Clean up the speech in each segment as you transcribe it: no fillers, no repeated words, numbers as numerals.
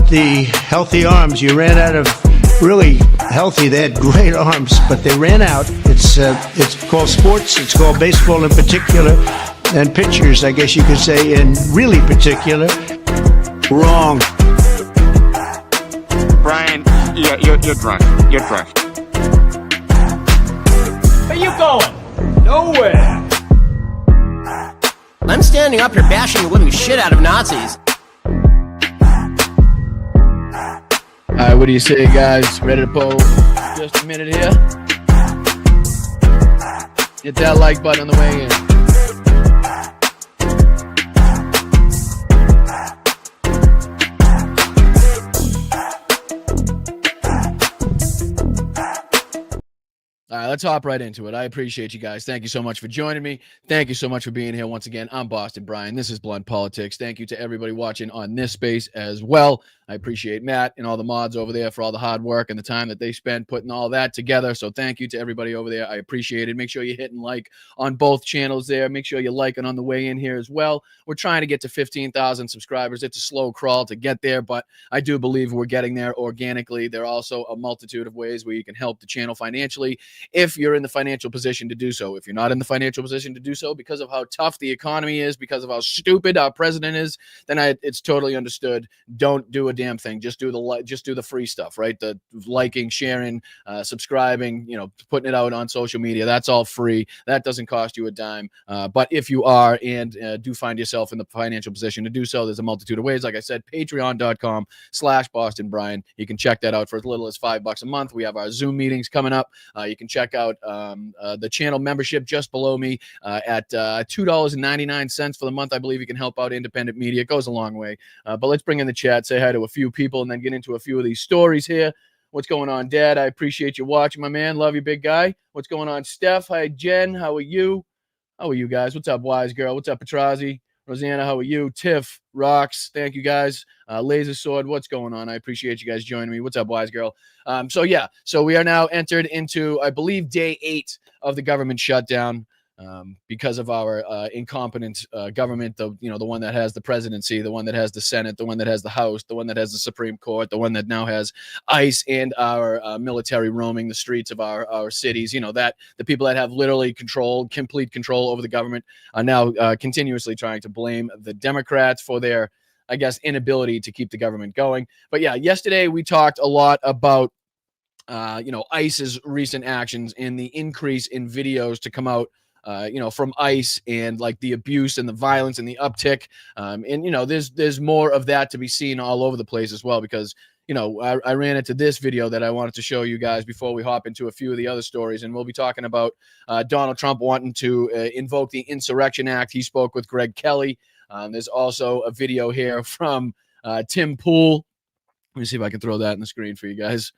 about the healthy arms. You ran out of really healthy. They had great arms, but they ran out. It's called sports. It's called baseball in particular, and pitchers, I guess you could say, in really particular. Wrong. Brian, you're drunk. You're drunk. Where you going? Nowhere. I'm standing up here bashing the living shit out of Nazis. All right, what do you say, guys? Ready to poll? Just a minute here. Hit that like button on the way in. All right, let's hop right into it. I appreciate you guys. Thank you so much for joining me. Thank you so much for being here once again. I'm Boston Brian. This is Blunt Politics. Thank you to everybody watching on this space as well. I appreciate Matt and all the mods over there for all the hard work and the time that they spend putting all that together. So thank you to everybody over there. I appreciate it. Make sure you're hitting like on both channels there. Make sure you're liking on the way in here as well. We're trying to get to 15,000 subscribers. It's a slow crawl to get there, but I do believe we're getting there organically. There are also a multitude of ways where you can help the channel financially if you're in the financial position to do so. If you're not in the financial position to do so because of how tough the economy is, because of how stupid our president is, then it's totally understood. Don't do a damn thing. Just do the free stuff, right? The liking, sharing, subscribing, putting it out on social media. That's all free. That doesn't cost you a dime. But if you are and do find yourself in the financial position to do so, there's a multitude of ways. Like I said, patreon.com/BostonBrian. You can check that out for as little as $5 a month. We have our Zoom meetings coming up. You can check out the channel membership just below me at $2.99 for the month. I believe you can help out independent media. It goes a long way. But let's bring in the chat, say hi to a few people, and then get into a few of these stories here. What's going on, Dad? I appreciate you watching, my man. Love you, big guy. What's going on, Steph? Hi, Jen. How are you? How are you guys? What's up, Wise Girl? What's up, Petrazi? Rosanna, how are you? Tiff, Rocks, thank you guys. Laser Sword, what's going on? I appreciate you guys joining me. What's up, Wise Girl? So we are now entered into, I believe, day 8 of the government shutdown. Because of our incompetent government, the one that has the presidency, the one that has the Senate, the one that has the House, the one that has the Supreme Court, the one that now has ICE and our military roaming the streets of our cities, that the people that have literally complete control over the government are now continuously trying to blame the Democrats for their, I guess, inability to keep the government going. But yeah, yesterday we talked a lot about ICE's recent actions and the increase in videos to come out from ICE and like the abuse and the violence and the uptick. There's more of that to be seen all over the place as well, because, I ran into this video that I wanted to show you guys before we hop into a few of the other stories. And we'll be talking about Donald Trump wanting to invoke the Insurrection Act. He spoke with Greg Kelly. There's also a video here from Tim Pool. Let me see if I can throw that in the screen for you guys.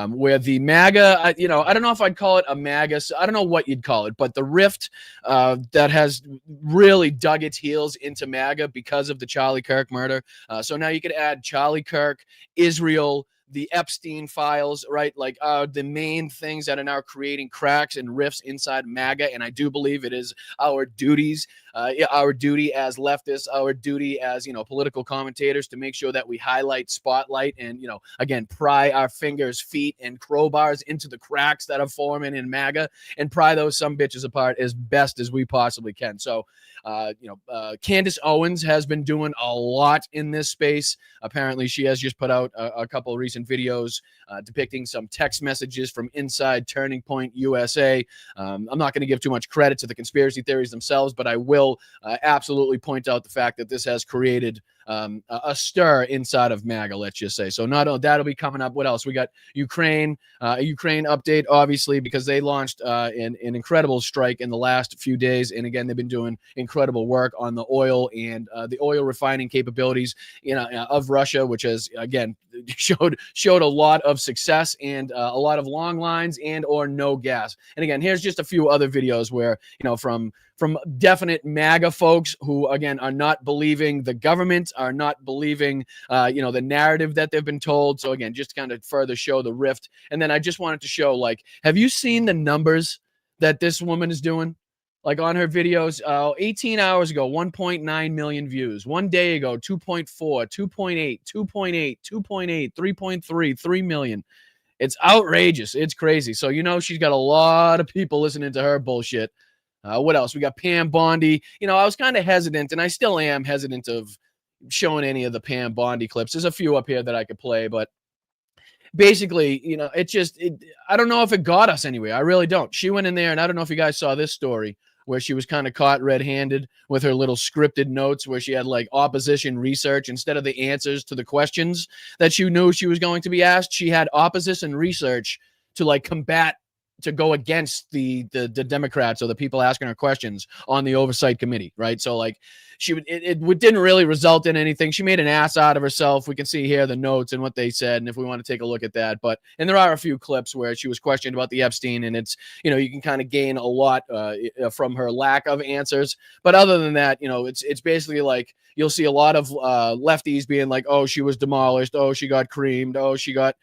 Where the MAGA, I don't know if I'd call it a MAGA. So I don't know what you'd call it, but the rift that has really dug its heels into MAGA because of the Charlie Kirk murder. So now you could add Charlie Kirk, Israel, the Epstein files, right? Like the main things that are now creating cracks and rifts inside MAGA. And I do believe it is our duty as leftists, our duty as, political commentators to make sure that we highlight, spotlight, and, again, pry our fingers, feet, and crowbars into the cracks that are forming in MAGA and pry those some bitches apart as best as we possibly can. So, Candace Owens has been doing a lot in this space. Apparently, she has just put out a couple of recent videos depicting some text messages from inside Turning Point USA. I'm not going to give too much credit to the conspiracy theories themselves, but I will absolutely point out the fact that this has created a stir inside of MAGA, let's just say. So that'll be coming up. What else? We got Ukraine, a Ukraine update, obviously, because they launched an incredible strike in the last few days. And again, they've been doing incredible work on the oil and the oil refining capabilities, of Russia, which has, again, showed a lot of success and a lot of long lines and or no gas. And again, here's just a few other videos where, from definite MAGA folks who, again, are not believing the government, are not believing, the narrative that they've been told. So again, just to kind of further show the rift. And then I just wanted to show, have you seen the numbers that this woman is doing? like on her videos, 18 hours ago, 1.9 million views. 1 day ago, 2.4, 2.8, 2.8, 2.8, 3.3, 3 million. It's outrageous. It's crazy. So, she's got a lot of people listening to her bullshit. What else? We got Pam Bondi. I was kind of hesitant, and I still am hesitant of showing any of the Pam Bondi clips. There's a few up here that I could play, but basically, I don't know if it got us anywhere. I really don't. She went in there, and I don't know if you guys saw this story where she was kind of caught red-handed with her little scripted notes where she had like opposition research instead of the answers to the questions that she knew she was going to be asked. She had opposition research to like combat, to go against the Democrats or the people asking her questions on the oversight committee, right? So like it didn't really result in anything. She made an ass out of herself. We can see here the notes and what they said, and if we want to take a look at that. And there are a few clips where she was questioned about the Epstein, and it's, you can kind of gain a lot from her lack of answers. But other than that, it's basically like you'll see a lot of lefties being like, oh, she was demolished, oh, she got creamed, oh, she got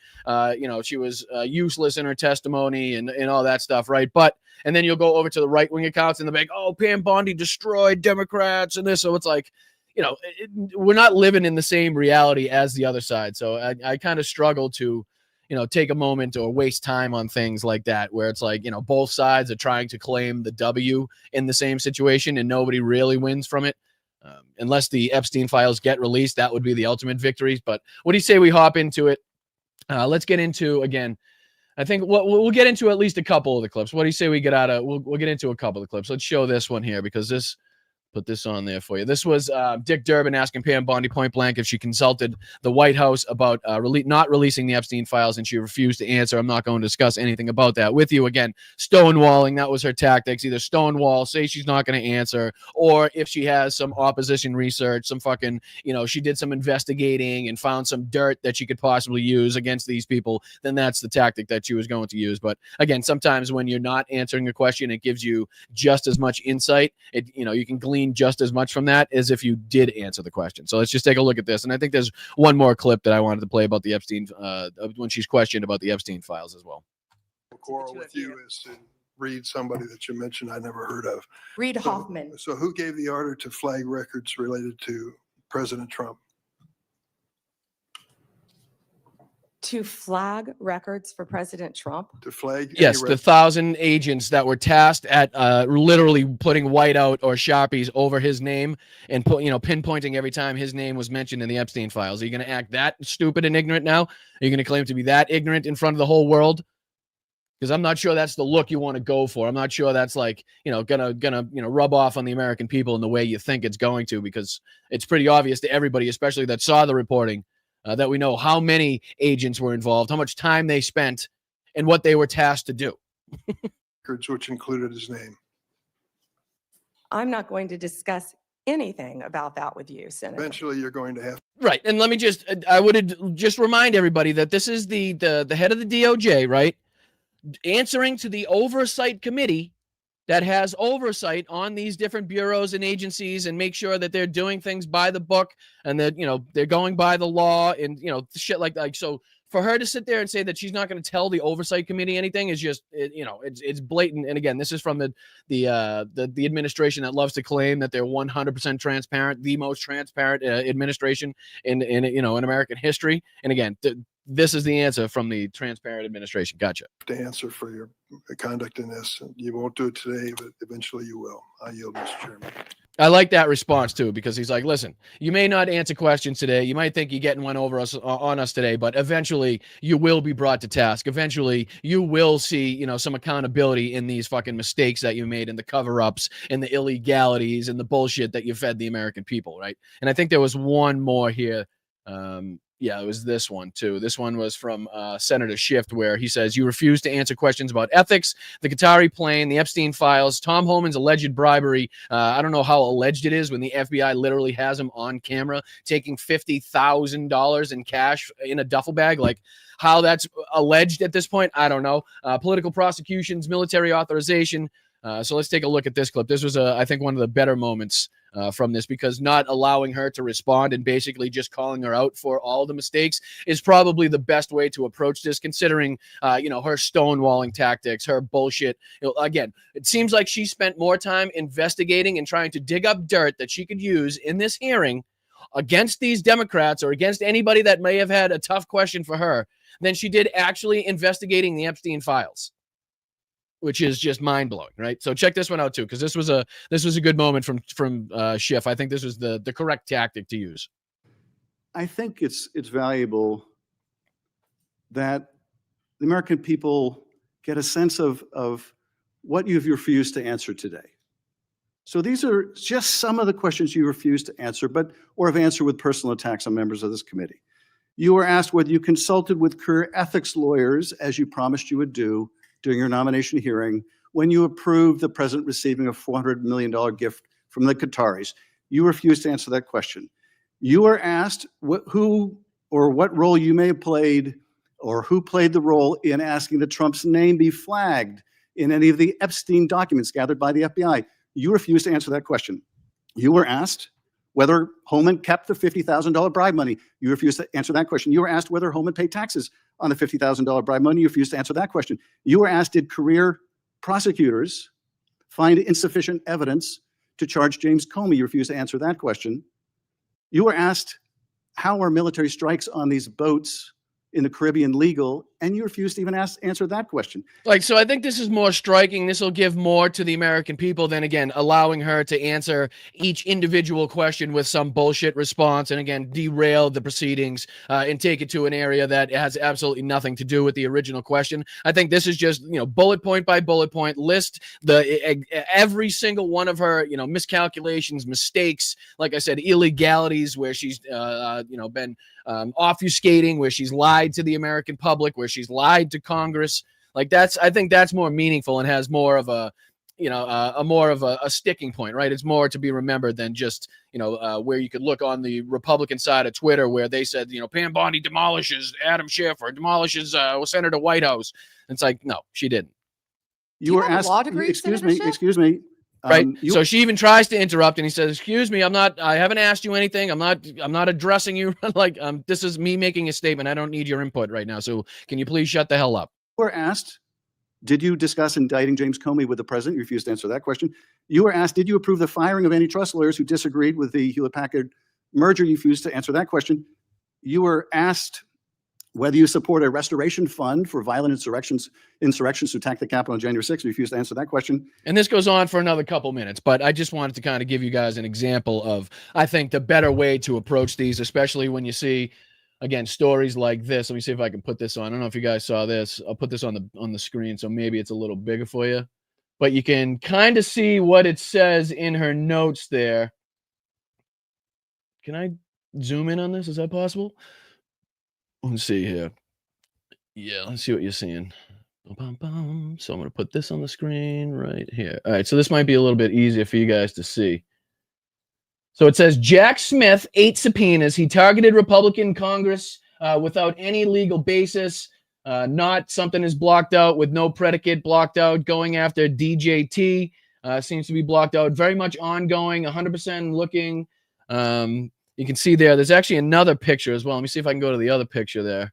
she was useless in her testimony and all that stuff, right? And then you'll go over to the right-wing accounts and they're like, oh, Pam Bondi destroyed Democrats and this. So it's like, we're not living in the same reality as the other side. So I kind of struggle to, take a moment or waste time on things like that, where it's like, both sides are trying to claim the W in the same situation and nobody really wins from it. Unless the Epstein files get released, that would be the ultimate victory. But what do you say we hop into it? Let's get into, again, I think we'll get into at least a couple of the clips. What do you say we get out of? We'll get into a couple of the clips. Let's show this one here because put this on there for you. This was Dick Durbin asking Pam Bondi point blank if she consulted the White House about not releasing the Epstein files, and she refused to answer. I'm not going to discuss anything about that with you. Again, stonewalling, that was her tactics. Either stonewall, say she's not going to answer, or if she has some opposition research, some fucking, she did some investigating and found some dirt that she could possibly use against these people, then that's the tactic that she was going to use. But again, sometimes when you're not answering a question, it gives you just as much insight. You can glean just as much from that as if you did answer the question. So let's just take a look at this. And I think there's one more clip that I wanted to play about the Epstein, when she's questioned about the Epstein files as well. Quarrel with you is to read somebody that you mentioned I never heard of. Reid Hoffman. So who gave the order to flag records related to President Trump? To flag records for President Trump? To flag? Yes, the 1,000 agents that were tasked at literally putting whiteout or Sharpies over his name and pinpointing every time his name was mentioned in the Epstein files. Are you going to act that stupid and ignorant now? Are you going to claim to be that ignorant in front of the whole world? Because I'm not sure that's the look you want to go for. I'm not sure that's like, gonna rub off on the American people in the way you think it's going to, because it's pretty obvious to everybody, especially that saw the reporting, that we know how many agents were involved, how much time they spent, and what they were tasked to do. Records which included his name. I'm not going to discuss anything about that with you, Senator. Eventually, you're going to have. Right, and let me I would just remind everybody that this is the head of the DOJ, right, answering to the oversight committee that has oversight on these different bureaus and agencies and make sure that they're doing things by the book and that, they're going by the law and, shit like so for her to sit there and say that she's not going to tell the oversight committee anything is just, it's blatant. And again, this is from the administration that loves to claim that they're 100% transparent, the most transparent administration in American history. And again, this is the answer from the transparent administration. Gotcha. To answer for your conduct in this. You won't do it today, but eventually you will. I yield, Mr. Chairman. I like that response too, because he's like, listen, you may not answer questions today. You might think you're getting one over us on us today, but eventually you will be brought to task. Eventually you will see, some accountability in these fucking mistakes that you made and the cover-ups and the illegalities and the bullshit that you fed the American people. Right. And I think there was one more here. Yeah, it was this one too. This one was from Senator Schiff, where he says, you refuse to answer questions about ethics, the Qatari plane, the Epstein files, Tom Homan's alleged bribery. I don't know how alleged it is when the FBI literally has him on camera taking $50,000 in cash in a duffel bag. Like how that's alleged at this point, I don't know. Political prosecutions, military authorization. So let's take a look at this clip. This was, I think, one of the better moments from this, because not allowing her to respond and basically just calling her out for all the mistakes is probably the best way to approach this, considering, her stonewalling tactics, her bullshit. Again, it seems like she spent more time investigating and trying to dig up dirt that she could use in this hearing against these Democrats or against anybody that may have had a tough question for her than she did actually investigating the Epstein files, which is just mind-blowing, right? So check this one out too, because this was a good moment from Schiff. I think this was the correct tactic to use. I think it's valuable that the American people get a sense of what you've refused to answer today. So these are just some of the questions you refused to answer, or have answered with personal attacks on members of this committee. You were asked whether you consulted with career ethics lawyers, as you promised you would do during your nomination hearing, when you approved the president receiving a $400 million gift from the Qataris. You refused to answer that question. You were asked who or what role you may have played, or who played the role in asking that Trump's name be flagged in any of the Epstein documents gathered by the FBI. You refused to answer that question. You were asked whether Holman kept the $50,000 bribe money. You refused to answer that question. You were asked whether Holman paid taxes on the $50,000 bribe money. You refused to answer that question. You were asked, did career prosecutors find insufficient evidence to charge James Comey? You refused to answer that question. You were asked, how are military strikes on these boats in the Caribbean legal? And you refused to even answer that question. So I think this is more striking. This will give more to the American people than, again, allowing her to answer each individual question with some bullshit response and, again, derail the proceedings and take it to an area that has absolutely nothing to do with the original question. I think this is just, bullet point by bullet point, list every single one of her, miscalculations, mistakes, like I said, illegalities where she's, been obfuscating, where she's lied to the American public, where she's lied to Congress. I think that's more meaningful and has more of a sticking point, right? It's more to be remembered than just, where you could look on the Republican side of Twitter where they said, Pam Bondi demolishes Adam Schiff or demolishes Senator Whitehouse. It's like, no, she didn't. You were asked, excuse me. Right. So she even tries to interrupt and he says, excuse me, I haven't asked you anything. I'm not addressing you. This is me making a statement. I don't need your input right now. So can you please shut the hell up? You were asked, did you discuss indicting James Comey with the president? You refused to answer that question. You were asked, did you approve the firing of antitrust lawyers who disagreed with the Hewlett-Packard merger? You refused to answer that question. You were asked whether you support a restoration fund for violent insurrections to attack the Capitol on January 6th. You refused to answer that question. And this goes on for another couple minutes, but I just wanted to kind of give you guys an example of, I think, the better way to approach these, especially when you see, again, stories like this. Let me see if I can put this on. I don't know if you guys saw this. I'll put this on the screen, so maybe it's a little bigger for you. But you can kind of see what it says in her notes there. Can I zoom in on this? Is that possible? Let's see here. Yeah, let's see what you're seeing. So I'm going to put this on the screen right here. All right, so this might be a little bit easier for you guys to see. So it says, Jack Smith, 8 subpoenas. He targeted Republican Congress without any legal basis. Not something is blocked out with no predicate blocked out. Going after DJT seems to be blocked out. Very much ongoing, 100% looking. You can see there's actually another picture as well. Let me see if I can go to the other picture there,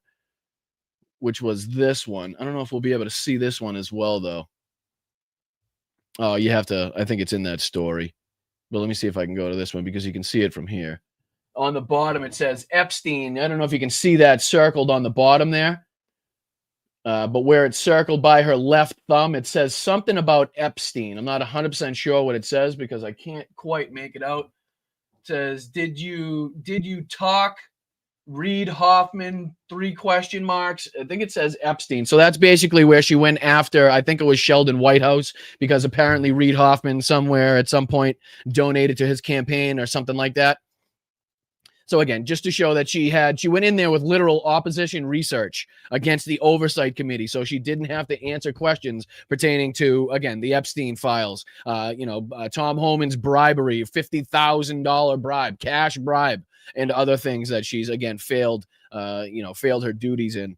which was this one. I don't know if we'll be able to see this one as well, though. Oh, you have to. I think it's in that story. But let me see if I can go to this one because you can see it from here. On the bottom, it says Epstein. I don't know if you can see that circled on the bottom there. But where it's circled by her left thumb, it says something about Epstein. I'm not 100% sure what it says because I can't quite make it out. It says, did you talk Reid Hoffman, 3 question marks? I think it says Epstein. So that's basically where she went after, I think it was Sheldon Whitehouse, because apparently Reid Hoffman somewhere at some point donated to his campaign or something like that. So again, just to show that she went in there with literal opposition research against the oversight committee. So she didn't have to answer questions pertaining to, again, the Epstein files, Tom Homan's bribery, $50,000 bribe, cash bribe, and other things that she's, again, failed her duties in.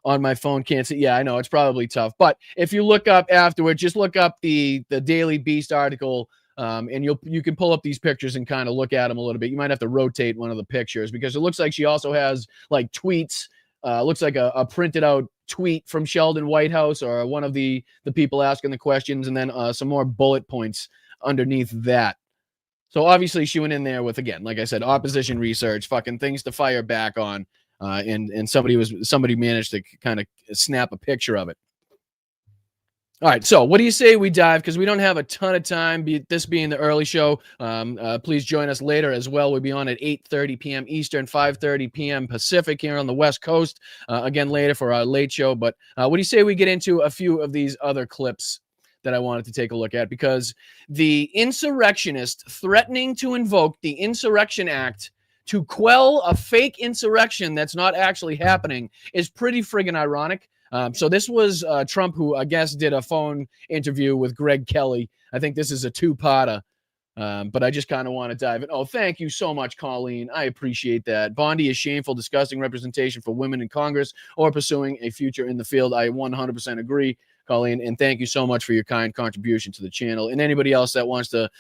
On my phone, can't see. Yeah, I know it's probably tough. But if you look up afterwards, just look up the Daily Beast article And you can pull up these pictures and kind of look at them a little bit. You might have to rotate one of the pictures because it looks like she also has like tweets. Looks like a printed out tweet from Sheldon Whitehouse or one of the people asking the questions, and then some more bullet points underneath that. So obviously she went in there with, again, like I said, opposition research, fucking things to fire back on, and somebody managed to kind of snap a picture of it. All right, so what do you say we dive? Because we don't have a ton of time, this being the early show. Please join us later as well. We'll be on at 8:30 p.m. Eastern, 5:30 p.m. Pacific here on the West Coast. Again, later for our late show. But what do you say we get into a few of these other clips that I wanted to take a look at? Because the insurrectionist threatening to invoke the Insurrection Act to quell a fake insurrection that's not actually happening is pretty friggin' ironic. So this was Trump, who I guess did a phone interview with Greg Kelly. I think this is a two-parter, but I just kind of want to dive in. Oh, thank you so much, Colleen. I appreciate that. Bondi is shameful, disgusting representation for women in Congress or pursuing a future in the field. I 100% agree, Colleen, and thank you so much for your kind contribution to the channel. And anybody else that wants to,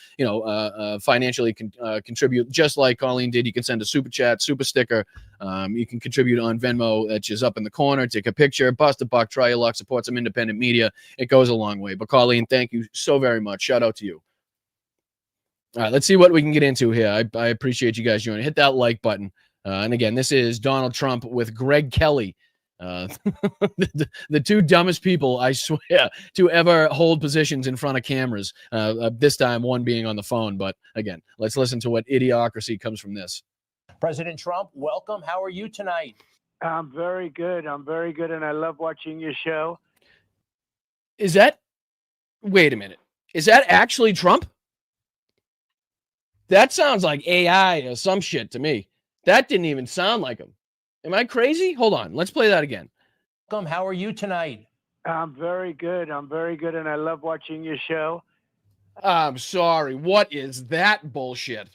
financially contribute, just like Colleen did, you can send a super chat, super sticker. You can contribute on Venmo, which is up in the corner. Take a picture, bust a buck, try your luck, support some independent media. It goes a long way. But Colleen, thank you so very much. Shout out to you. All right, let's see what we can get into here. I appreciate you guys joining. Hit that like button. And again, this is Donald Trump with Greg Kelly. The two dumbest people, I swear, to ever hold positions in front of cameras. This time, one being on the phone. But again, let's listen to what idiocracy comes from this. President Trump, welcome. How are you tonight? I'm very good. And I love watching your show. Wait a minute. Is that actually Trump? That sounds like AI or some shit to me. That didn't even sound like him. Am I crazy? Hold on. Let's play that again. Welcome. How are you tonight? I'm very good. And I love watching your show. I'm sorry. What is that bullshit?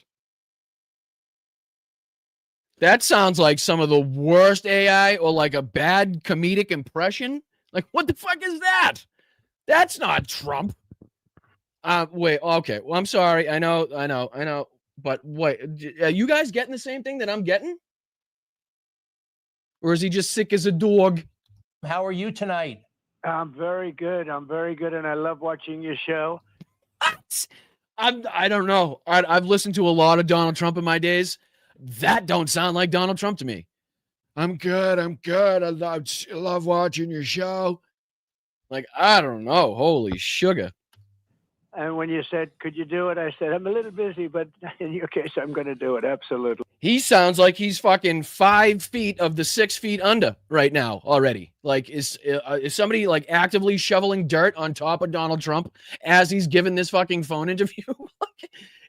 That sounds like some of the worst AI or like a bad comedic impression. Like, what the fuck is that? That's not Trump. Wait, okay. Well, I'm sorry. I know. But wait, are you guys getting the same thing that I'm getting? Or is he just sick as a dog? How are you tonight? I'm very good. And I love watching your show. I don't know. I've listened to a lot of Donald Trump in my days. That don't sound like Donald Trump to me. I'm good. I love watching your show. Like, I don't know. Holy sugar. And when you said, could you do it? I said, I'm a little busy, but in your case, I'm going to do it. Absolutely. He sounds like he's fucking 5 feet of the 6 feet under right now already. Like, is somebody like actively shoveling dirt on top of Donald Trump as he's given this fucking phone interview?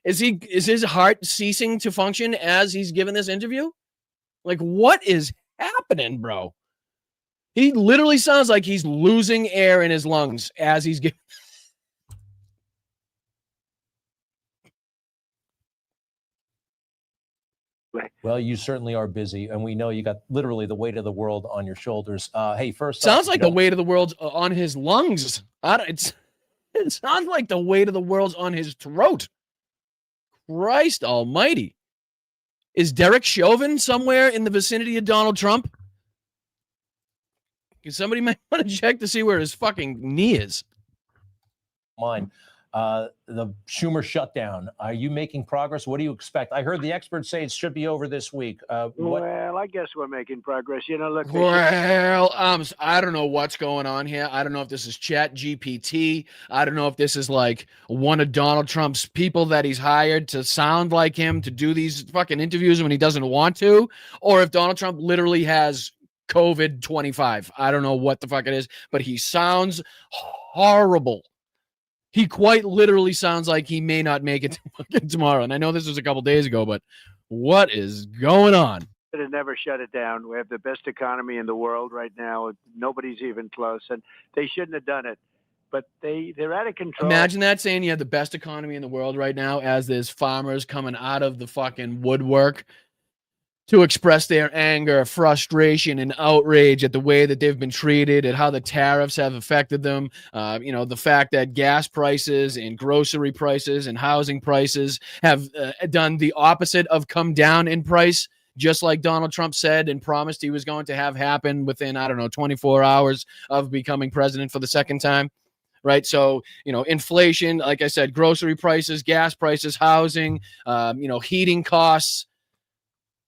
Is his heart ceasing to function as he's given this interview? Like, what is happening, bro? He literally sounds like he's losing air in his lungs as he's giving. Well, you certainly are busy, and we know you got literally the weight of the world on your shoulders. Hey, first, sounds like the weight of the world's on his lungs. It sounds like the weight of the world's on his throat. Christ almighty. Is Derek Chauvin somewhere in the vicinity of Donald Trump? Because somebody might want to check to see where his fucking knee is. Mine. The Schumer shutdown. Are you making progress? What do you expect? I heard the experts say it should be over this week. Well, I guess we're making progress. Look. Well, I don't know what's going on here. I don't know if this is Chat GPT. I don't know if this is like one of Donald Trump's people that he's hired to sound like him to do these fucking interviews when he doesn't want to, or if Donald Trump literally has COVID-25. I don't know what the fuck it is, but he sounds horrible. He quite literally sounds like he may not make it tomorrow. And I know this was a couple days ago, but what is going on? Should have never shut it down. We have the best economy in the world right now. Nobody's even close, and they shouldn't have done it. But they're out of control. Imagine that, saying you have the best economy in the world right now as there's farmers coming out of the fucking woodwork to express their anger, frustration, and outrage at the way that they've been treated, and how the tariffs have affected them. The fact that gas prices and grocery prices and housing prices have done the opposite of come down in price, just like Donald Trump said and promised he was going to have happen within, 24 hours of becoming president for the second time. Right. So, inflation, like I said, grocery prices, gas prices, housing, heating costs.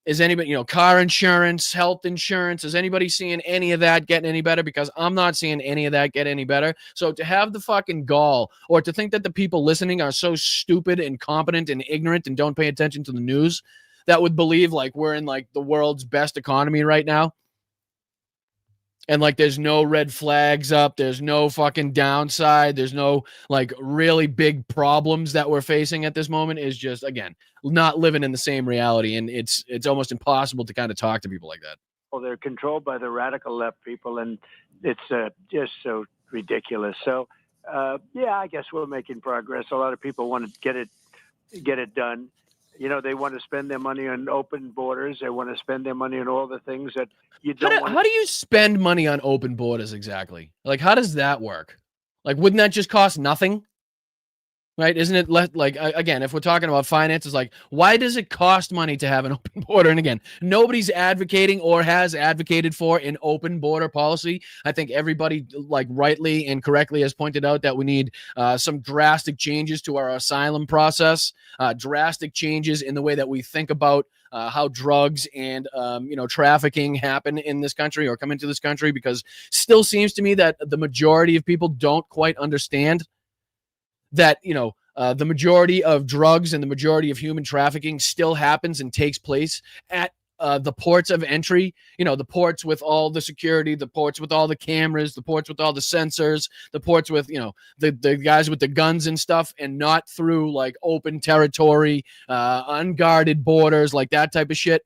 Is anybody, car insurance, health insurance, is anybody seeing any of that getting any better? Because I'm not seeing any of that get any better. So to have the fucking gall, or to think that the people listening are so stupid, incompetent, and ignorant and don't pay attention to the news, that would believe like we're in like the world's best economy right now. And like there's no red flags up, there's no fucking downside, there's no like really big problems that we're facing at this moment, is just, again, not living in the same reality. And it's almost impossible to kind of talk to people like that. Well, they're controlled by the radical left people, and it's just so ridiculous. So, I guess we're making progress. A lot of people want to get it done. They want to spend their money on open borders. They want to spend their money on all the things that you don't want. How do you spend money on open borders exactly? Like, how does that work? Like, wouldn't that just cost nothing? Right? Isn't it like, again, if we're talking about finances, like, why does it cost money to have an open border? And again, nobody's advocating or has advocated for an open border policy. I think everybody, like, rightly and correctly has pointed out that we need some drastic changes to our asylum process, drastic changes in the way that we think about how drugs and, trafficking happen in this country or come into this country, because still seems to me that the majority of people don't quite understand that, the majority of drugs and the majority of human trafficking still happens and takes place at the ports of entry, the ports with all the security, the ports with all the cameras, the ports with all the sensors, the ports with, the guys with the guns and stuff, and not through like open territory, unguarded borders, like that type of shit.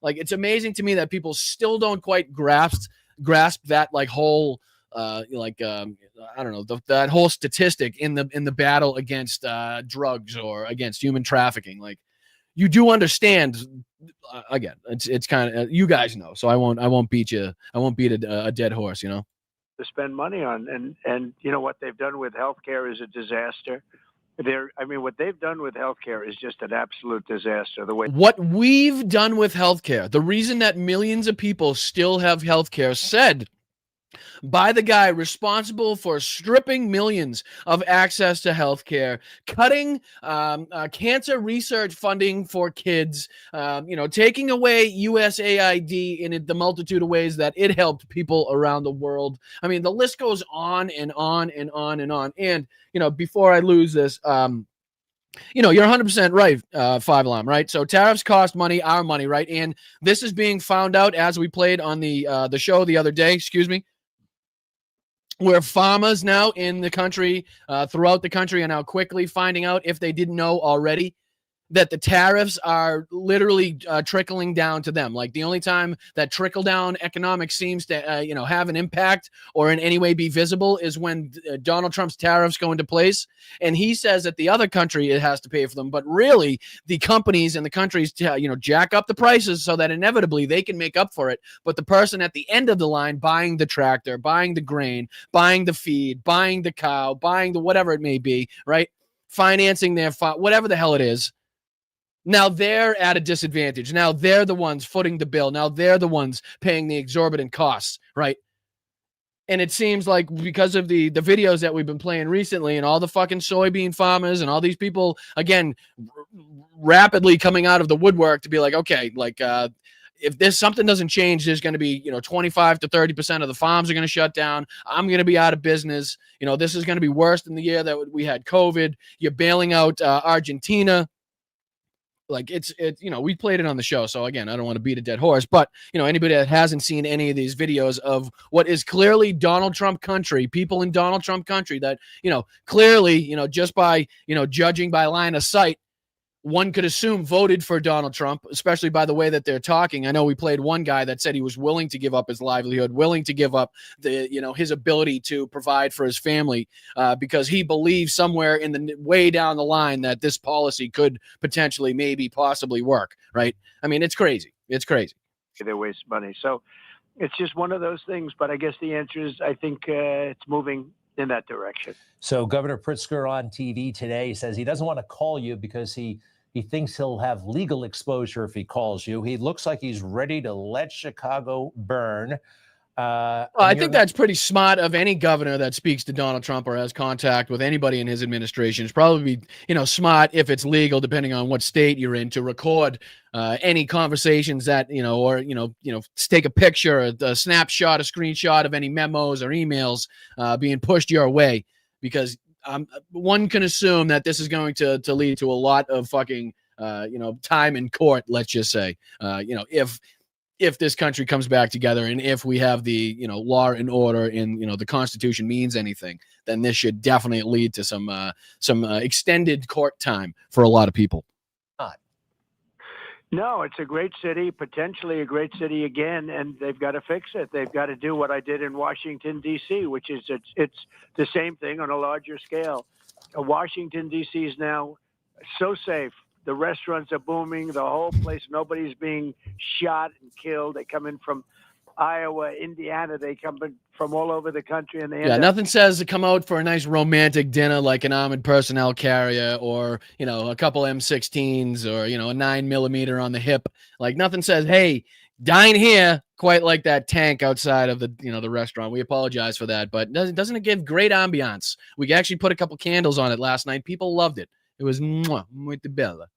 Like, it's amazing to me that people still don't quite grasp that like whole, I don't know, that whole statistic in the battle against drugs or against human trafficking. Like, you do understand. Again, it's kind of, you guys know, so I won't beat you. I won't beat a dead horse. To spend money on, and what they've done with healthcare is a disaster. What they've done with healthcare is just an absolute disaster. What we've done with healthcare, the reason that millions of people still have healthcare, said by the guy responsible for stripping millions of access to healthcare, cutting cancer research funding for kids, taking away USAID in the multitude of ways that it helped people around the world. I mean, the list goes on and on and on and on. And, before I lose this, you're 100% right, Five Alarm, right? So tariffs cost money, our money, right? And this is being found out as we played on the show the other day, where farmers now in the country, throughout the country, are now quickly finding out, if they didn't know already, that the tariffs are literally trickling down to them. Like, the only time that trickle-down economics seems to, have an impact or in any way be visible is when Donald Trump's tariffs go into place. And he says that the other country has to pay for them. But really, the companies and the countries, jack up the prices so that inevitably they can make up for it. But the person at the end of the line buying the tractor, buying the grain, buying the feed, buying the cow, buying the whatever it may be, right? Financing their whatever the hell it is. Now they're at a disadvantage. Now they're the ones footing the bill. Now they're the ones paying the exorbitant costs, right? And it seems like because of the videos that we've been playing recently and all the fucking soybean farmers and all these people, again, rapidly coming out of the woodwork to be like, okay, like, if this something doesn't change, there's going to be, 25 to 30% of the farms are going to shut down. I'm going to be out of business. This is going to be worse than the year that we had COVID. You're bailing out Argentina. Like, it's we played it on the show. So again, I don't want to beat a dead horse, but anybody that hasn't seen any of these videos of what is clearly Donald Trump country, people in Donald Trump country that, clearly, just by, judging by line of sight, one could assume voted for Donald Trump, especially by the way that they're talking. I know we played one guy that said he was willing to give up his livelihood, willing to give up the, his ability to provide for his family, because he believes somewhere in the way down the line that this policy could potentially, maybe, possibly work. Right? I mean, it's crazy. It's crazy. They waste money. So it's just one of those things. But I guess the answer is I think it's moving in that direction. So Governor Pritzker on TV today says he doesn't want to call you because he thinks he'll have legal exposure if he calls you. He looks like he's ready to let Chicago burn. Well, I think that's pretty smart of any governor that speaks to Donald Trump or has contact with anybody in his administration. It's probably, smart if it's legal, depending on what state you're in, to record any conversations that, or take a picture, a snapshot, a screenshot of any memos or emails being pushed your way, because one can assume that this is going to lead to a lot of fucking, time in court, let's just say, if this country comes back together and if we have the, law and order and, the Constitution means anything, then this should definitely lead to some extended court time for a lot of people. No, it's a great city, potentially a great city again, and they've got to fix it. They've got to do what I did in Washington, D.C., which is it's the same thing on a larger scale. Washington, D.C. is now so safe. The restaurants are booming. The whole place, nobody's being shot and killed. They come in from Iowa, Indiana. They come in from all over the country. And they nothing says to come out for a nice romantic dinner like an armored personnel carrier or, a couple M16s or, a 9mm on the hip. Like nothing says, hey, dine here, quite like that tank outside of the, the restaurant. We apologize for that, but doesn't it give great ambiance? We actually put a couple candles on it last night. People loved it. It was muy bella.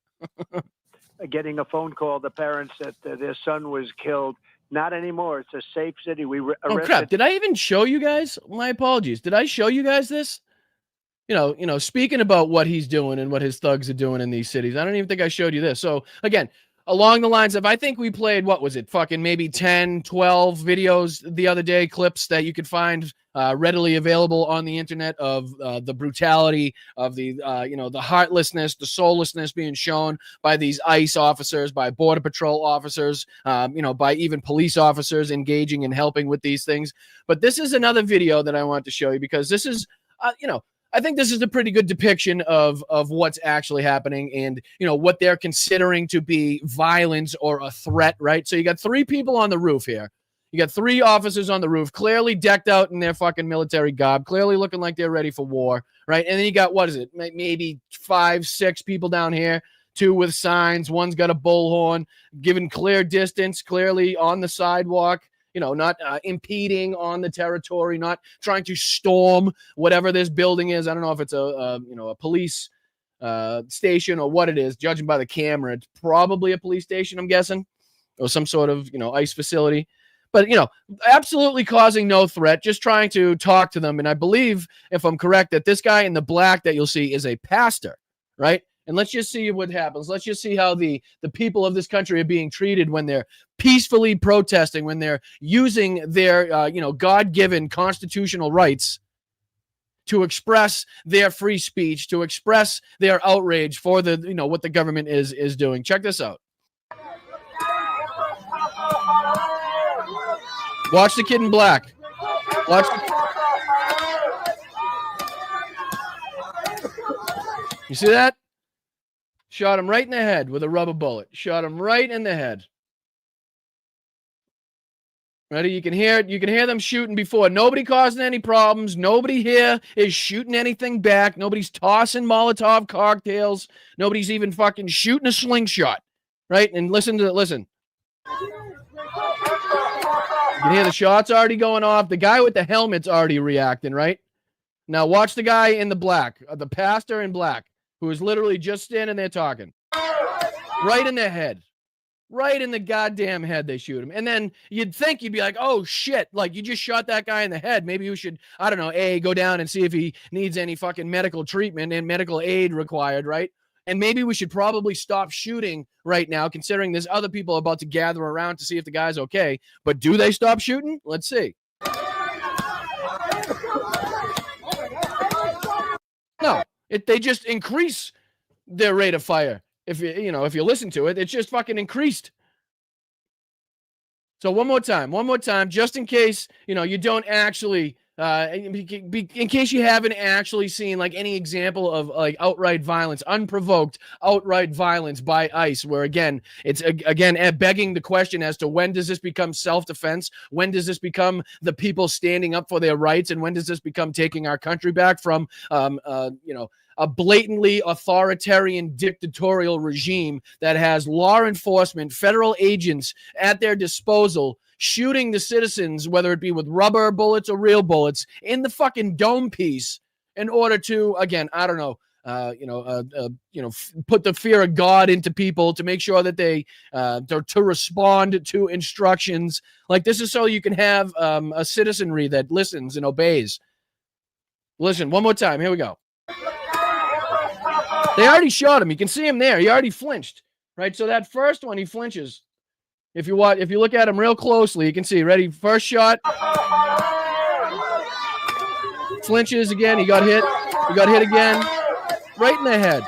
Getting a phone call, the parents that their son was killed. Not anymore. It's a safe city. We arrested. Oh crap! Did I even show you guys? My apologies. Did I show you guys this? Speaking about what he's doing and what his thugs are doing in these cities. I don't even think I showed you this. So again, along the lines of, I think we played, what was it? Fucking maybe 10, 12 videos the other day, clips that you could find readily available on the internet of the brutality of the heartlessness, the soullessness being shown by these ICE officers, by Border Patrol officers, by even police officers engaging and helping with these things. But this is another video that I want to show you because this is, I think this is a pretty good depiction of what's actually happening and, what they're considering to be violence or a threat, right? So you got 3 people on the roof here. You got 3 officers on the roof, clearly decked out in their fucking military garb, clearly looking like they're ready for war, right? And then you got, what is it? Maybe 5, 6 people down here, 2 with signs. One's got a bullhorn, giving clear distance, clearly on the sidewalk. Not impeding on the territory, not trying to storm whatever this building is. I don't know if it's a police station or what it is. Judging by the camera, it's probably a police station, I'm guessing, or some sort of, ICE facility. But, absolutely causing no threat, just trying to talk to them. And I believe, if I'm correct, that this guy in the black that you'll see is a pastor, right? And let's just see what happens. Let's just see how the people of this country are being treated when they're peacefully protesting, when they're using their, God-given constitutional rights to express their free speech, to express their outrage for the, what the government is doing. Check this out. Watch the kid in black. You see that? Shot him right in the head with a rubber bullet. Shot him right in the head. Ready? You can hear it. You can hear them shooting before. Nobody causing any problems. Nobody here is shooting anything back. Nobody's tossing Molotov cocktails. Nobody's even fucking shooting a slingshot. Right? And listen. You can hear the shots already going off. The guy with the helmet's already reacting, right? Now watch the guy in the black, the pastor in black, who is literally just standing there talking. Right in the head. Right in the goddamn head they shoot him. And then you'd think you'd be like, oh shit, like you just shot that guy in the head. Maybe you should, I don't know, go down and see if he needs any fucking medical treatment and medical aid required, right? And maybe we should probably stop shooting right now, considering there's other people about to gather around to see if the guy's okay. But do they stop shooting? Let's see. No, they just increase their rate of fire. If you listen to it, it's just fucking increased. So one more time, just in case, you don't actually in case you haven't actually seen like any example of like outright violence, unprovoked outright violence by ICE, where again, it's again begging the question as to when does this become self-defense? When does this become the people standing up for their rights? And when does this become taking our country back from, a blatantly authoritarian dictatorial regime that has law enforcement, federal agents at their disposal, shooting the citizens, whether it be with rubber bullets or real bullets, in the fucking dome piece in order to, again, I don't know, put the fear of God into people to make sure that they to respond to instructions. Like, this is so you can have a citizenry that listens and obeys. Listen, one more time. Here we go. They already shot him. You can see him there. He already flinched, right? So that first one, he flinches. If you look at him real closely, you can see. Ready? First shot. Flinches again. He got hit. He got hit again. Right in the head.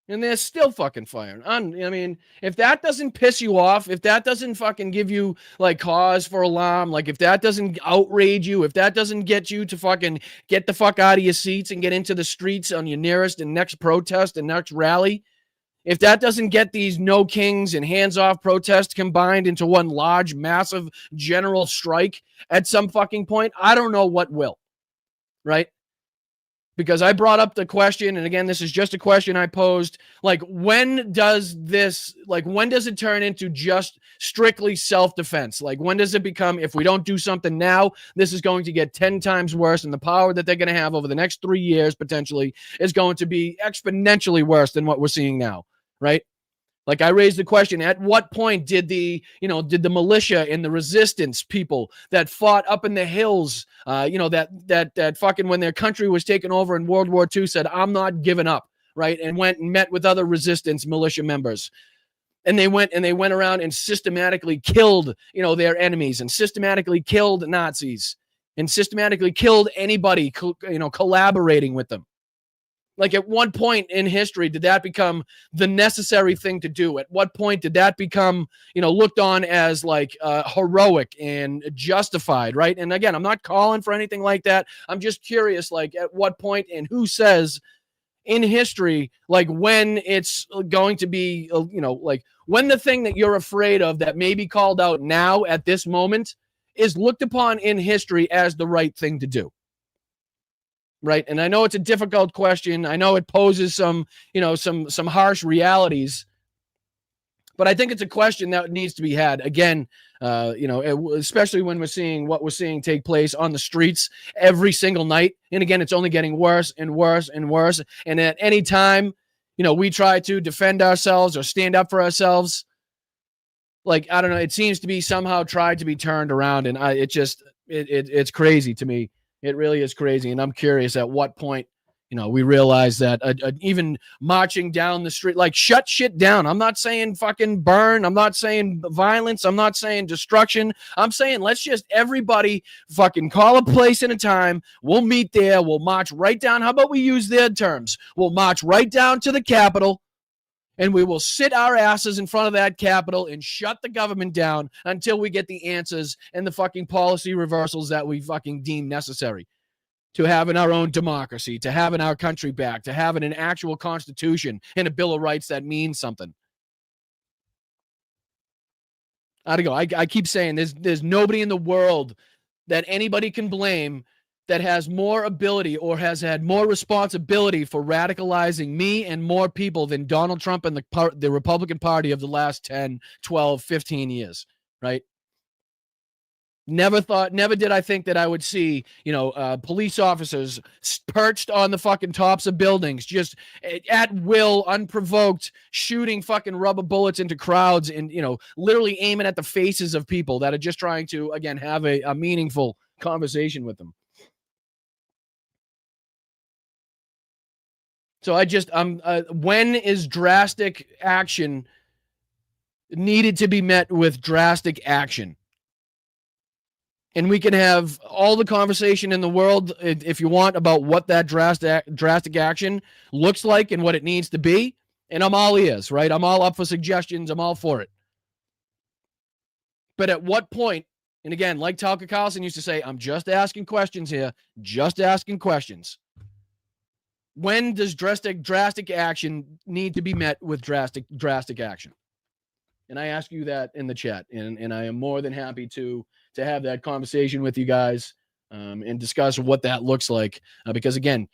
And they're still fucking firing. I mean, if that doesn't piss you off, if that doesn't fucking give you like cause for alarm, like if that doesn't outrage you, if that doesn't get you to fucking get the fuck out of your seats and get into the streets on your nearest and next protest and next rally, if that doesn't get these no kings and hands-off protests combined into one large, massive general strike at some fucking point, I don't know what will, right? Because I brought up the question, and again, this is just a question I posed, like, when does it turn into just strictly self-defense? Like, when does it become, if we don't do something now, this is going to get 10 times worse, and the power that they're going to have over the next 3 years, potentially, is going to be exponentially worse than what we're seeing now, right? Like, I raised the question, at what point did the militia and the resistance people that fought up in the hills, that fucking, when their country was taken over in World War II, said, I'm not giving up, right? And went and met with other resistance militia members. And they went around and systematically killed, their enemies, and systematically killed Nazis, and systematically killed anybody, collaborating with them. Like, at what point in history did that become the necessary thing to do? At what point did that become, looked on as like heroic and justified, right? And again, I'm not calling for anything like that. I'm just curious, like, at what point and who says in history, like, when it's going to be, like, when the thing that you're afraid of that may be called out now at this moment is looked upon in history as the right thing to do. Right. And I know it's a difficult question. I know it poses some harsh realities, but I think it's a question that needs to be had. Again, especially when we're seeing what we're seeing take place on the streets every single night. And again, it's only getting worse and worse and worse. And at any time, we try to defend ourselves or stand up for ourselves, like, I don't know, it seems to be somehow tried to be turned around. And it's crazy to me. It really is crazy. And I'm curious at what point, we realize that even marching down the street, like, shut shit down. I'm not saying fucking burn. I'm not saying violence. I'm not saying destruction. I'm saying let's just everybody fucking call a place and a time. We'll meet there. We'll march right down. How about we use their terms? We'll march right down to the Capitol. And we will sit our asses in front of that Capitol and shut the government down until we get the answers and the fucking policy reversals that we fucking deem necessary to having our own democracy, to having our country back, to having an actual constitution and a Bill of Rights that means something. I don't know. I keep saying there's nobody in the world that anybody can blame that has more ability or has had more responsibility for radicalizing me and more people than Donald Trump and the Republican Party of the last 10, 12, 15 years, right? Never did I think that I would see, police officers perched on the fucking tops of buildings, just at will, unprovoked, shooting fucking rubber bullets into crowds and, literally aiming at the faces of people that are just trying to, again, have a meaningful conversation with them. So when is drastic action needed to be met with drastic action? And we can have all the conversation in the world, if you want, about what that drastic action looks like and what it needs to be. And I'm all ears, right? I'm all up for suggestions. I'm all for it. But at what point And again, like Tucker Carlson used to say, I'm just asking questions here, just asking questions. When does drastic action need to be met with drastic action? And I ask you that in the chat, and I am more than happy to have that conversation with you guys and discuss what that looks like. Because again,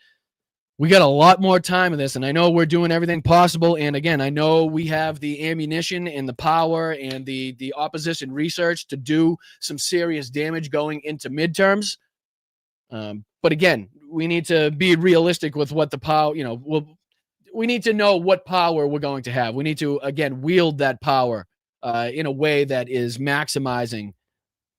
we got a lot more time in this, and I know we're doing everything possible. And again, I know we have the ammunition and the power and the opposition research to do some serious damage going into midterms. But again, we need to be realistic with what the power, we need to know what power we're going to have. We need to, again, wield that power in a way that is maximizing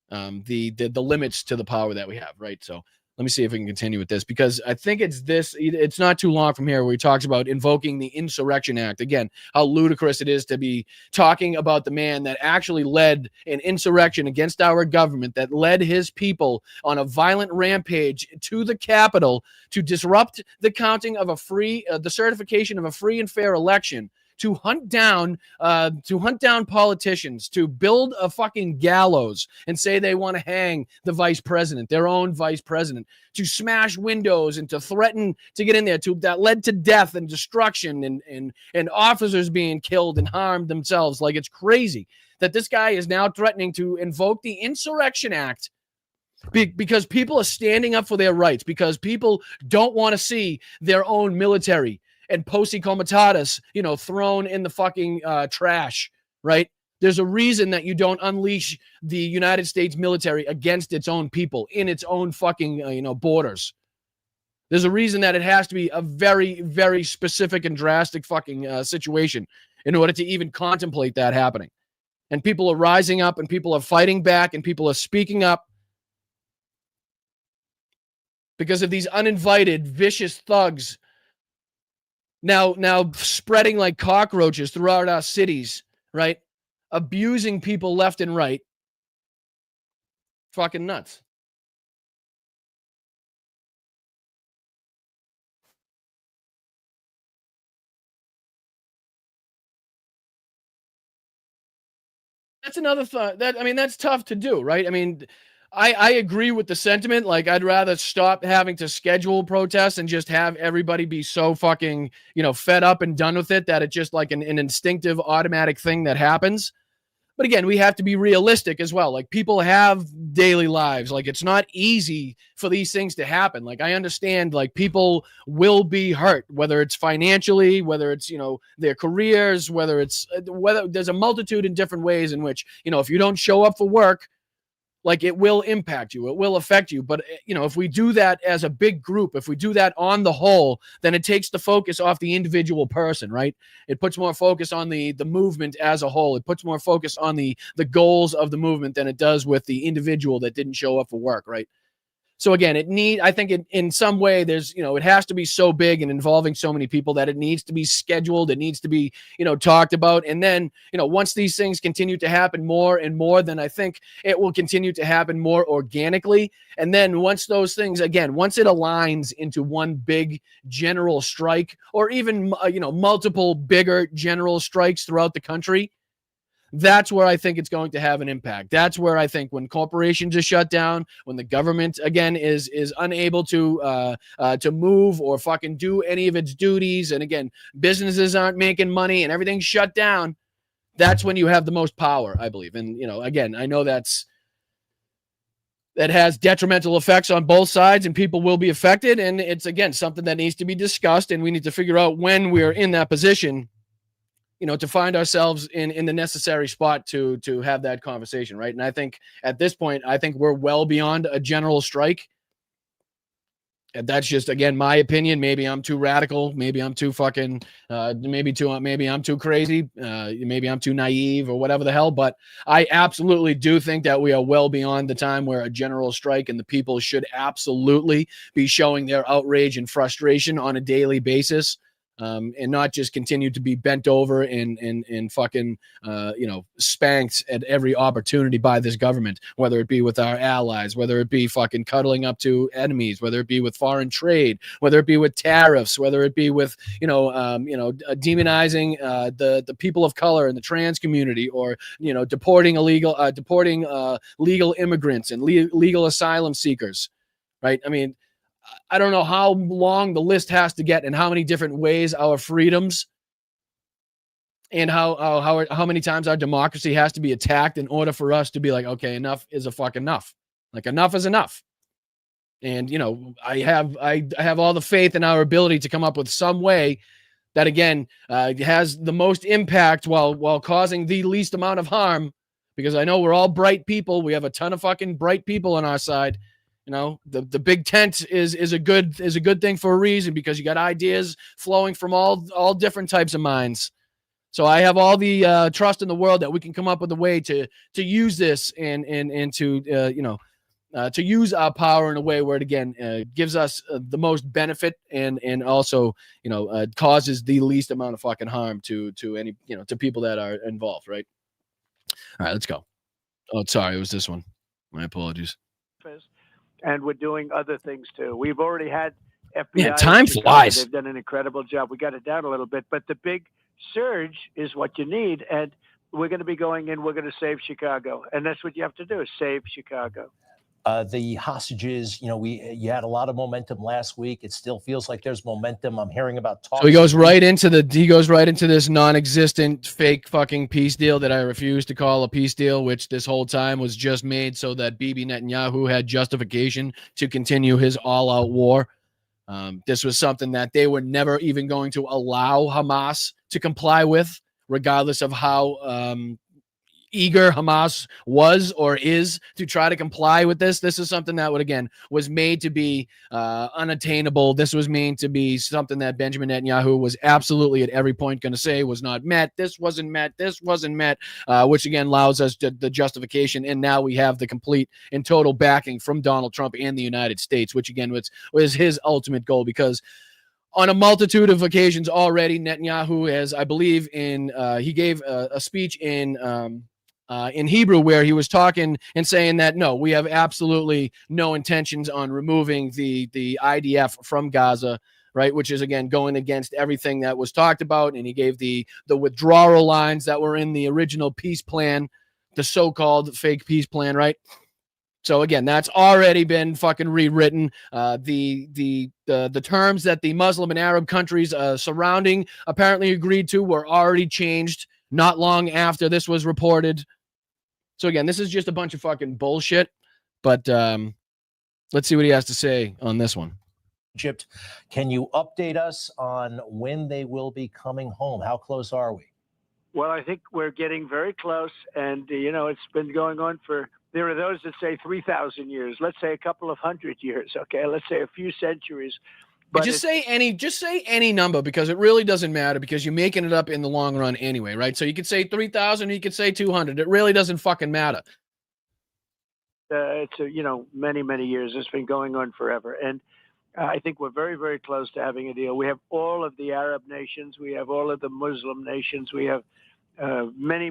the limits to the power that we have, right? So let me see if we can continue with this, because I think it's not too long from here where he talks about invoking the Insurrection Act. Again, how ludicrous it is to be talking about the man that actually led an insurrection against our government, that led his people on a violent rampage to the Capitol to disrupt the counting of the certification of a free and fair election, to hunt down politicians, to build a fucking gallows and say they want to hang the vice president, their own vice president, to smash windows and to threaten to get in there, that led to death and destruction and officers being killed and harmed themselves. Like, it's crazy that this guy is now threatening to invoke the Insurrection Act because people are standing up for their rights, because people don't want to see their own military and posse comitatus, thrown in the fucking trash, right? There's a reason that you don't unleash the United States military against its own people in its own fucking, borders. There's a reason that it has to be a very, very specific and drastic fucking situation in order to even contemplate that happening. And people are rising up, and people are fighting back, and people are speaking up because of these uninvited, vicious thugs now spreading like cockroaches throughout our cities, right? Abusing people left and right. Fucking nuts. That's another thought. That's tough to do, right? I agree with the sentiment. Like, I'd rather stop having to schedule protests and just have everybody be so fucking, fed up and done with it that it's just like an instinctive automatic thing that happens. But again, we have to be realistic as well. Like, people have daily lives. Like, it's not easy for these things to happen. Like, I understand, like, people will be hurt, whether it's financially, whether it's, their careers, whether there's a multitude in different ways in which, if you don't show up for work, like, it will impact you. It will affect you. But, if we do that as a big group, if we do that on the whole, then it takes the focus off the individual person, right? It puts more focus on the movement as a whole. It puts more focus on the goals of the movement than it does with the individual that didn't show up for work, right? So again, I think in some way there's, it has to be so big and involving so many people that it needs to be scheduled. It needs to be, talked about. And then, once these things continue to happen more and more, then I think it will continue to happen more organically. And then once those things, again, once it aligns into one big general strike, or even, multiple bigger general strikes throughout the country, that's where I think it's going to have an impact. That's where I think when corporations are shut down, when the government, again, is unable to move or fucking do any of its duties, and again, businesses aren't making money and everything's shut down, that's when you have the most power, I believe. And, again, I know that has detrimental effects on both sides, and people will be affected. And it's, again, something that needs to be discussed, and we need to figure out when we're in that position, to find ourselves in the necessary spot to have that conversation, right? And I think at this point, we're well beyond a general strike. And that's just, again, my opinion. Maybe I'm too radical. Maybe I'm too fucking, maybe I'm too crazy. Maybe I'm too naive or whatever the hell. But I absolutely do think that we are well beyond the time where a general strike, and the people should absolutely be showing their outrage and frustration on a daily basis. and not just continue to be bent over and fucking, spanked at every opportunity by this government, whether it be with our allies, whether it be fucking cuddling up to enemies, whether it be with foreign trade, whether it be with tariffs, whether it be with, demonizing the people of color and the trans community, or, deporting legal immigrants and legal asylum seekers, right? I mean, I don't know how long the list has to get and how many different ways our freedoms and how many times our democracy has to be attacked in order for us to be like, okay, enough is a fuck enough. Like, enough is enough. And, I have all the faith in our ability to come up with some way that, again, has the most impact while causing the least amount of harm, because I know we're all bright people. We have a ton of fucking bright people on our side. The big tent is a good thing for a reason, because you got ideas flowing from all different types of minds. So I have all the trust in the world that we can come up with a way to use this and to use our power in a way where it, again, gives us the most benefit and also causes the least amount of fucking harm to any to people that are involved. Right. All right, let's go. Oh, sorry, it was this one. My apologies. And we're doing other things too. We've already had FBI. Yeah, time flies. They've done an incredible job. We got it down a little bit, but the big surge is what you need. And we're going to be going in. We're going to save Chicago, and that's what you have to do: is save Chicago. The hostages, you had a lot of momentum last week. It still feels like there's momentum. I'm hearing about talks. So he goes right into this non-existent fake fucking peace deal that I refuse to call a peace deal, which this whole time was just made so that Bibi Netanyahu had justification to continue his all-out war. This was something that they were never even going to allow Hamas to comply with, regardless of how eager Hamas was or is to try to comply with this. This is something that was made to be unattainable. This was made to be something that Benjamin Netanyahu was absolutely at every point going to say was not met. This wasn't met. This wasn't met, which again allows us the justification. And now we have the complete and total backing from Donald Trump and the United States, which again was his ultimate goal, because on a multitude of occasions already, Netanyahu has, I believe, he gave a speech in Hebrew where he was talking and saying that, no, we have absolutely no intentions on removing the IDF from Gaza, right? Which is, again, going against everything that was talked about. And he gave the withdrawal lines that were in the original peace plan, the so-called fake peace plan, right? So again, that's already been fucking rewritten. The terms that the Muslim and Arab countries surrounding apparently agreed to were already changed not long after this was reported. So again, this is just a bunch of fucking bullshit. But let's see what he has to say on this one. Egypt, can you update us on when they will be coming home? How close are we? Well, I think we're getting very close, and it's been going on for. There are those that say 3,000 years. Let's say a couple of hundred years. Okay, let's say a few centuries. But just say any number, because it really doesn't matter, because you're making it up in the long run anyway, right? So you could say 3,000, you could say 200. It really doesn't fucking matter. It's many, many years. It's been going on forever, and I think we're very, very close to having a deal. We have all of the Arab nations. We have all of the Muslim nations. We have many.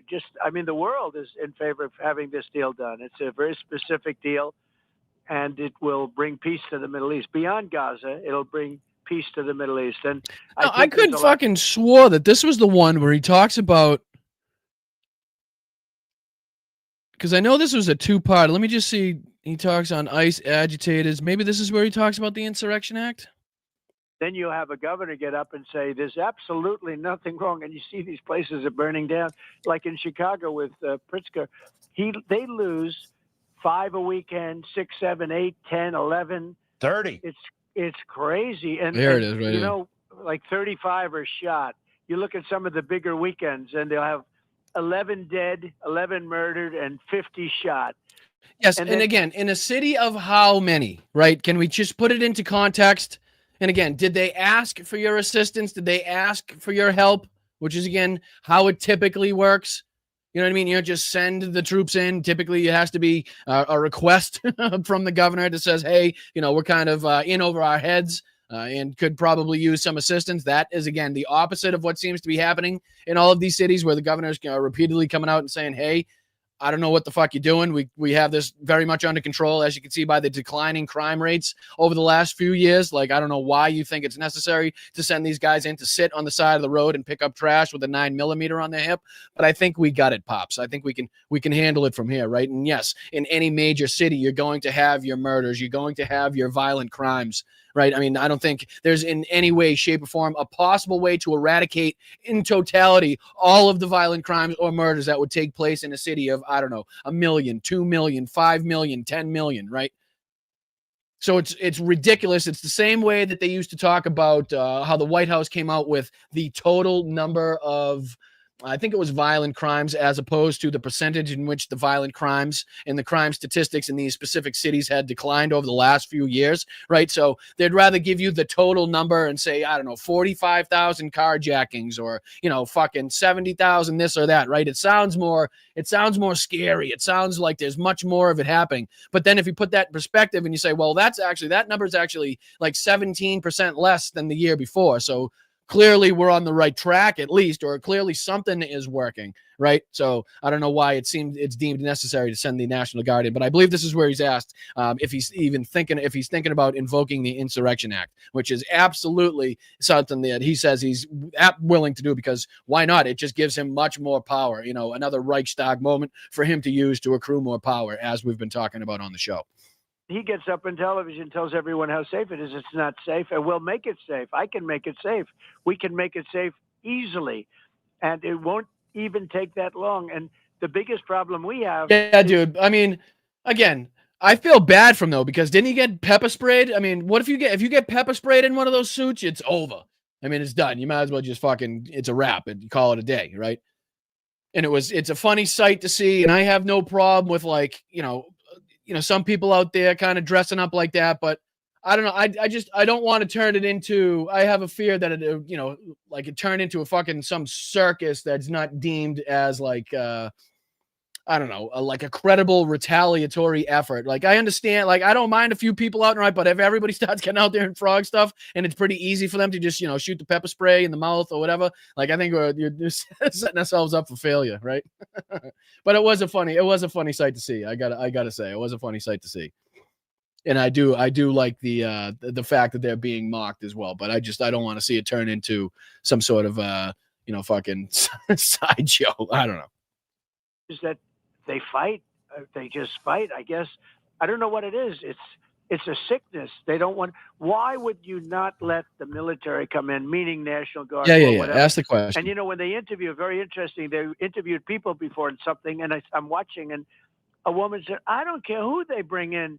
The world is in favor of having this deal done. It's a very specific deal, and it will bring peace to the Middle East. Beyond Gaza, it'll bring peace to the Middle East. And I couldn't fucking swore that this was the one where he talks about, because I know this was a two-part. Let me just see. He talks on ICE agitators. Maybe this is where he talks about the Insurrection Act. Then you'll have a governor get up and say, there's absolutely nothing wrong. And you see these places are burning down, like in Chicago with Pritzker. They lose 5 a weekend, 6, 7, 8, 10, 11. 30. It's crazy. And there it is, right? Like 35 are shot. You look at some of the bigger weekends, and they'll have 11 dead, 11 murdered, and 50 shot. Yes, and again, in a city of how many, right? Can we just put it into context? And again, did they ask for your assistance? Did they ask for your help? Which is, again, how it typically works. You know what I mean? You don't just send the troops in. Typically, it has to be a request from the governor that says, hey, we're kind of in over our heads. and could probably use some assistance. That is, again, the opposite of what seems to be happening in all of these cities where the governors are repeatedly coming out and saying, hey, I don't know what the fuck you're doing. We have this very much under control, as you can see by the declining crime rates over the last few years. Like, I don't know why you think it's necessary to send these guys in to sit on the side of the road and pick up trash with a 9mm on their hip. But I think we got it, Pops. I think we can handle it from here, right? And yes, in any major city, you're going to have your murders. You're going to have your violent crimes, right? I mean, I don't think there's in any way, shape, or form a possible way to eradicate in totality all of the violent crimes or murders that would take place in a city of, I don't know, 1 million, 2 million, 5 million, 10 million, right? So it's ridiculous. It's the same way that they used to talk about how the White House came out with the total number of, I think it was violent crimes, as opposed to the percentage in which the violent crimes and the crime statistics in these specific cities had declined over the last few years, right? So they'd rather give you the total number and say, I don't know, 45,000 carjackings or, fucking 70,000 this or that, right? It sounds more scary. It sounds like there's much more of it happening. But then if you put that in perspective and you say, well, that number is actually like 17% less than the year before. So clearly we're on the right track, at least, or clearly something is working, right? So I don't know why it's deemed necessary to send the National Guard in, but I believe this is where he's asked if he's thinking about invoking the Insurrection Act, which is absolutely something that he says he's willing to do, because why not? It just gives him much more power, another Reichstag moment for him to use to accrue more power, as we've been talking about on the show. He gets up on television, tells everyone how safe it is. It's not safe, and we'll make it safe. I can make it safe. We can make it safe easily, and it won't even take that long. And the biggest problem we have... Yeah, dude. I mean, again, I feel bad for him, though, because didn't he get pepper sprayed? I mean, what if you get pepper sprayed in one of those suits? It's over. I mean, it's done. You might as well just it's a wrap and call it a day, right? And it's a funny sight to see, and I have no problem with, some people out there kind of dressing up like that, but I don't know. I don't want to turn it into, I have a fear that it turned into a fucking some circus that's not deemed as a credible retaliatory effort. Like, I understand, I don't mind a few people out and right, but if everybody starts getting out there and frog stuff and it's pretty easy for them to just, shoot the pepper spray in the mouth or whatever, I think you're just setting ourselves up for failure, right? But it was a funny sight to see. I gotta say, it was a funny sight to see. And I do like the fact that they're being mocked as well, but I don't want to see it turn into some sort of fucking sideshow. I don't know. Is that they fight? They just fight, I guess. I don't know what it is. It's a sickness. They don't want. Why would you not let the military come in, meaning National Guard? Yeah. Ask the question. And when they interview, very interesting. They interviewed people before and something, and I'm watching, and a woman said, "I don't care who they bring in.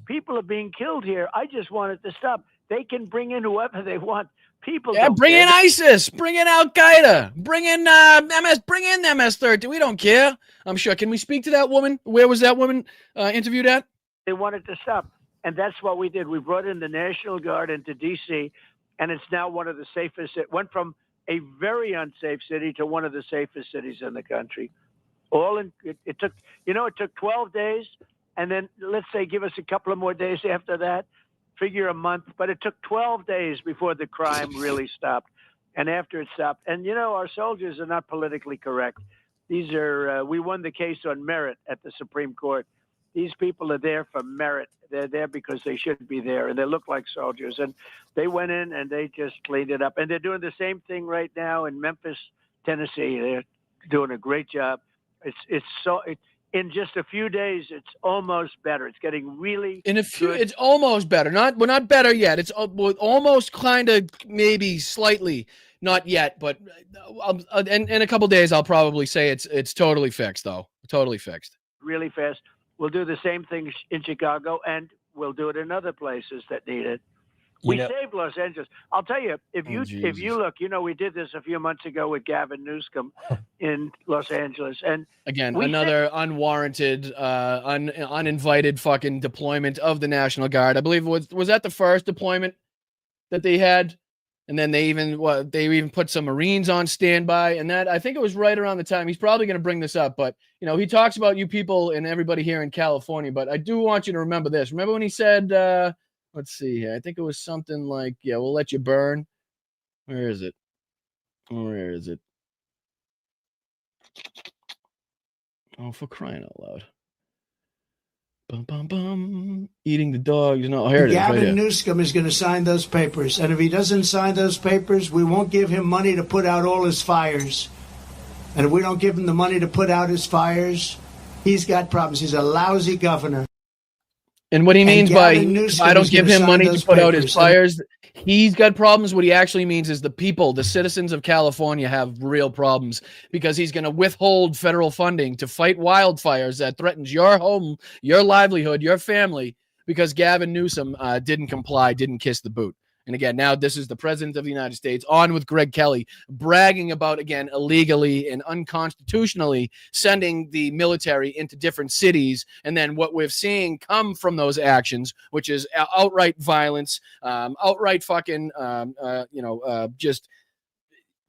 People are being killed here. I just want it to stop. They can bring in whoever they want. People, bring in ISIS, bring in Al Qaeda, bring in MS-13. We don't care. I'm sure. Can we speak to that woman? Where was that woman interviewed at? They wanted to stop, and that's what we did. We brought in the National Guard into D.C., and it's now one of the safest. It went from a very unsafe city to one of the safest cities in the country. It took 12 days, and then let's say give us a couple of more days after that. Figure a month, but it took 12 days before the crime really stopped. And after it stopped, and our soldiers are not politically correct. These are, we won the case on merit at the Supreme Court. These people are there for merit. They're there because they should be there, and they look like soldiers. And they went in and they just cleaned it up. And they're doing the same thing right now in Memphis, Tennessee. They're doing a great job. In just a few days, it's almost better. It's getting really good. It's almost better. We're not better yet. It's almost kind of maybe slightly not yet, but in a couple of days, I'll probably say it's totally fixed, though. Totally fixed. Really fast. We'll do the same thing in Chicago, and we'll do it in other places that need it. We saved Los Angeles. I'll tell you, if you look, we did this a few months ago with Gavin Newsom in Los Angeles, and again, another unwarranted, uninvited fucking deployment of the National Guard. I believe was that the first deployment that they had, and then they even put some Marines on standby, and that I think it was right around the time he's probably going to bring this up, but he talks about you people and everybody here in California, but I do want you to remember this. Remember when he said Let's see here. I think it was something like, yeah, we'll let you burn. Where is it? Where is it? Oh, for crying out loud. Bum, bum, bum. Eating the dogs. No, here it is. Right Gavin here. Newsom is going to sign those papers. And if he doesn't sign those papers, we won't give him money to put out all his fires. And if we don't give him the money to put out his fires, he's got problems. He's a lousy governor. And what he means by Gavin Newsom I don't is give gonna him sign money to those put out his papers. fires, he's got problems. What he actually means is the people, the citizens of California have real problems because he's going to withhold federal funding to fight wildfires that threatens your home, your livelihood, your family, because Gavin Newsom didn't comply, didn't kiss the boot. And again, now this is the president of the United States on with Greg Kelly bragging about, again, illegally and unconstitutionally sending the military into different cities. And then what we're seeing come from those actions, which is outright violence, outright fucking, just,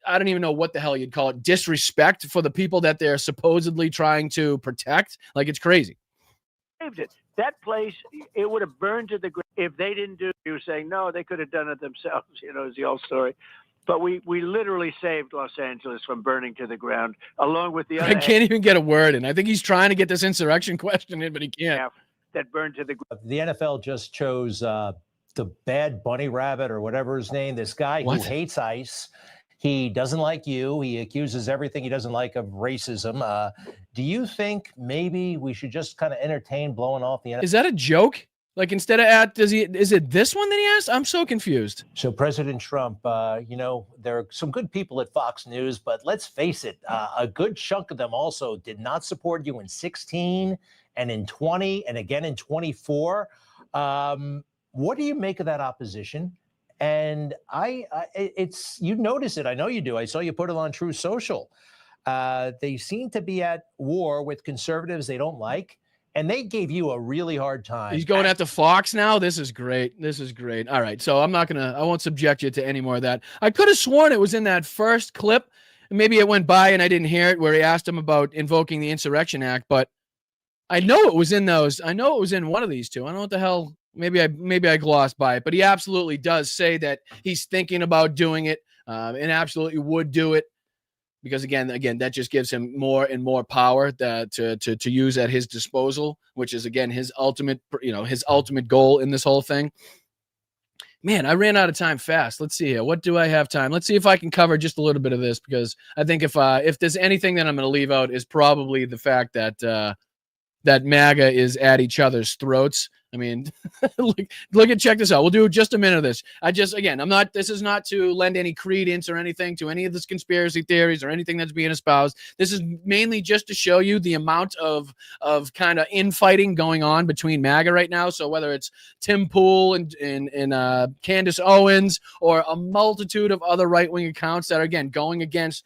I don't even know what the hell you'd call it, disrespect for the people that they're supposedly trying to protect. Like, it's crazy. That place, it would have burned to the ground if they didn't do it. You were saying, no, they could have done it themselves, is the old story. But we literally saved Los Angeles from burning to the ground, along with the other. I can't even get a word in. I think he's trying to get this insurrection question in, but he can't. That burned to the ground. The NFL just chose the bad bunny rabbit or whatever his name, this guy who hates ICE. He doesn't like you. He accuses everything he doesn't like of racism. Do you think maybe we should just kind of entertain blowing off the NFL? Is that a joke? Like, instead of is it this one that he asked? I'm so confused. So President Trump, there are some good people at Fox News, but let's face it, a good chunk of them also did not support you in 16 and in 20 and again in 24. What do you make of that opposition? And you notice it. I know you do. I saw you put it on True Social. They seem to be at war with conservatives they don't like, and they gave you a really hard time. He's going after Fox now. This is great. All right. So I won't subject you to any more of that. I could have sworn it was in that first clip. Maybe it went by and I didn't hear it, where he asked him about invoking the Insurrection Act, but I know it was in those. I know it was in one of these two. I don't know what the hell. Maybe I glossed by it, but he absolutely does say that he's thinking about doing it, and absolutely would do it, because again, that just gives him more and more power to use at his disposal, which is again his ultimate goal in this whole thing. Man, I ran out of time fast. Let's see here. What do I have time? Let's see if I can cover just a little bit of this, because I think if there's anything that I'm going to leave out is probably the fact that MAGA is at each other's throats. I mean, check this out. We'll do just a minute of this. This is not to lend any credence or anything to any of this conspiracy theories or anything that's being espoused. This is mainly just to show you the amount of kind of infighting going on between MAGA right now. So whether it's Tim Pool and Candace Owens, or a multitude of other right-wing accounts that are, again, going against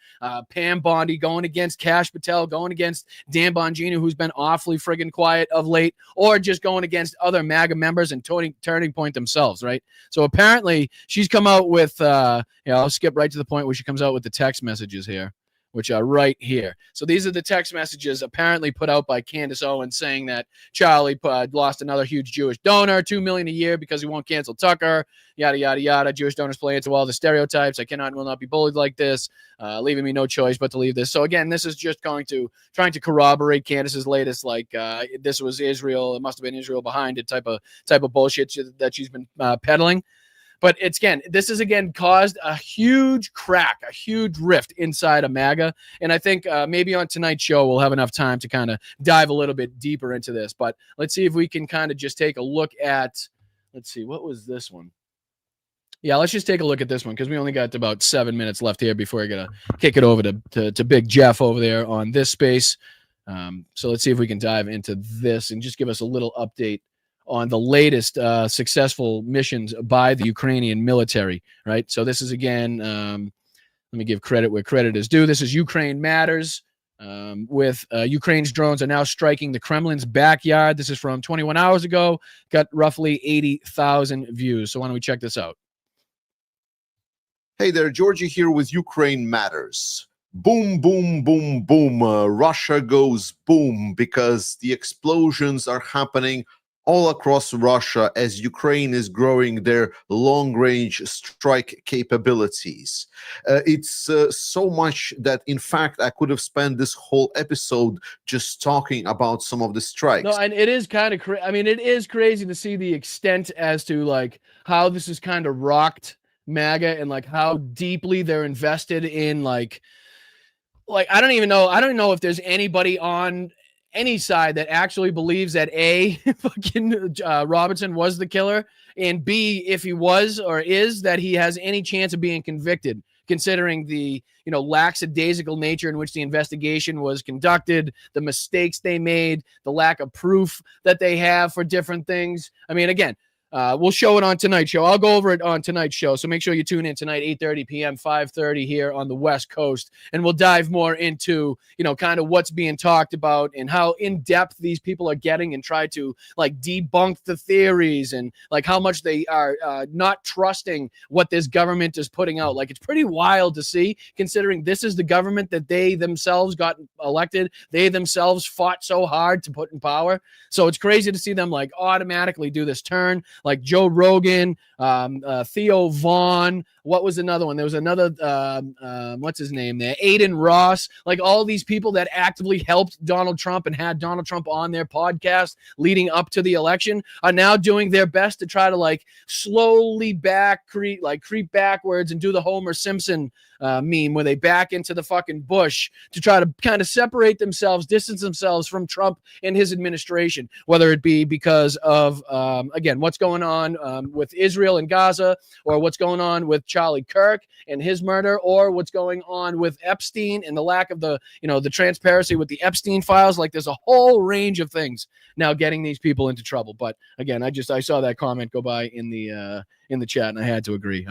Pam Bondi, going against Kash Patel, going against Dan Bongino, who's been awfully friggin' quiet of late, or just going against other MAGA members and Turning Point themselves, right? So apparently she's come out with, I'll skip right to the point where she comes out with the text messages here, which are right here. So these are the text messages apparently put out by Candace Owens saying that Charlie lost another huge Jewish donor, $2 million a year because he won't cancel Tucker, yada, yada, yada. Jewish donors play into all the stereotypes. I cannot and will not be bullied like this, leaving me no choice but to leave this. So again, this is just trying to corroborate Candace's latest, this was Israel, it must have been Israel behind it type of bullshit that she's been peddling. But this has caused a huge crack, a huge rift inside of MAGA. And I think maybe on tonight's show, we'll have enough time to kind of dive a little bit deeper into this. But let's see if we can kind of just take a look at, let's see, what was this one? Yeah, let's just take a look at this one, because we only got about 7 minutes left here before I got to kick it over to Big Jeff over there on this space. So let's see if we can dive into this and just give us a little update on the latest successful missions by the Ukrainian military, right? So this is, again, let me give credit where credit is due. This is Ukraine Matters, with Ukraine's drones are now striking the Kremlin's backyard. This is from 21 hours ago, got roughly 80,000 views. So why don't we check this out? Hey there, Georgie here with Ukraine Matters. Boom, boom, boom, boom. Russia goes boom because the explosions are happening all across Russia as Ukraine is growing their long-range strike capabilities. It's so much that, in fact, I could have spent this whole episode just talking about some of the strikes. No, and it is kind of I mean, it is crazy to see the extent as to like how this has kind of rocked MAGA and like how deeply they're invested in like I don't even know if there's anybody on any side that actually believes that A, fucking Robinson was the killer, and B, if he was or is, that he has any chance of being convicted, considering the, you know, lackadaisical nature in which the investigation was conducted, the mistakes they made, the lack of proof that they have for different things. I mean, again, we'll show it on tonight's show. I'll go over it on tonight's show. So make sure you tune in tonight, 8:30 p.m., 5:30 here on the West Coast. And we'll dive more into, you know, kind of what's being talked about and how in depth these people are getting and try to like debunk the theories and like how much they are not trusting what this government is putting out. Like, it's pretty wild to see, considering this is the government that they themselves got elected. They themselves fought so hard to put in power. So it's crazy to see them like automatically do this turn. Like Joe Rogan, Theo Vaughn. What was another one? There was another, what's his name there? Aiden Ross. Like all these people that actively helped Donald Trump and had Donald Trump on their podcast leading up to the election are now doing their best to try to like slowly creep backwards and do the Homer Simpson meme where they back into the fucking bush to try to kind of separate themselves, distance themselves from Trump and his administration, whether it be because of, again, what's going on with Israel and Gaza, or what's going on with Charlie Kirk and his murder, or what's going on with Epstein and the lack of the, you know, the transparency with the Epstein files. Like there's a whole range of things now getting these people into trouble. But again, I saw that comment go by in the chat and I had to agree.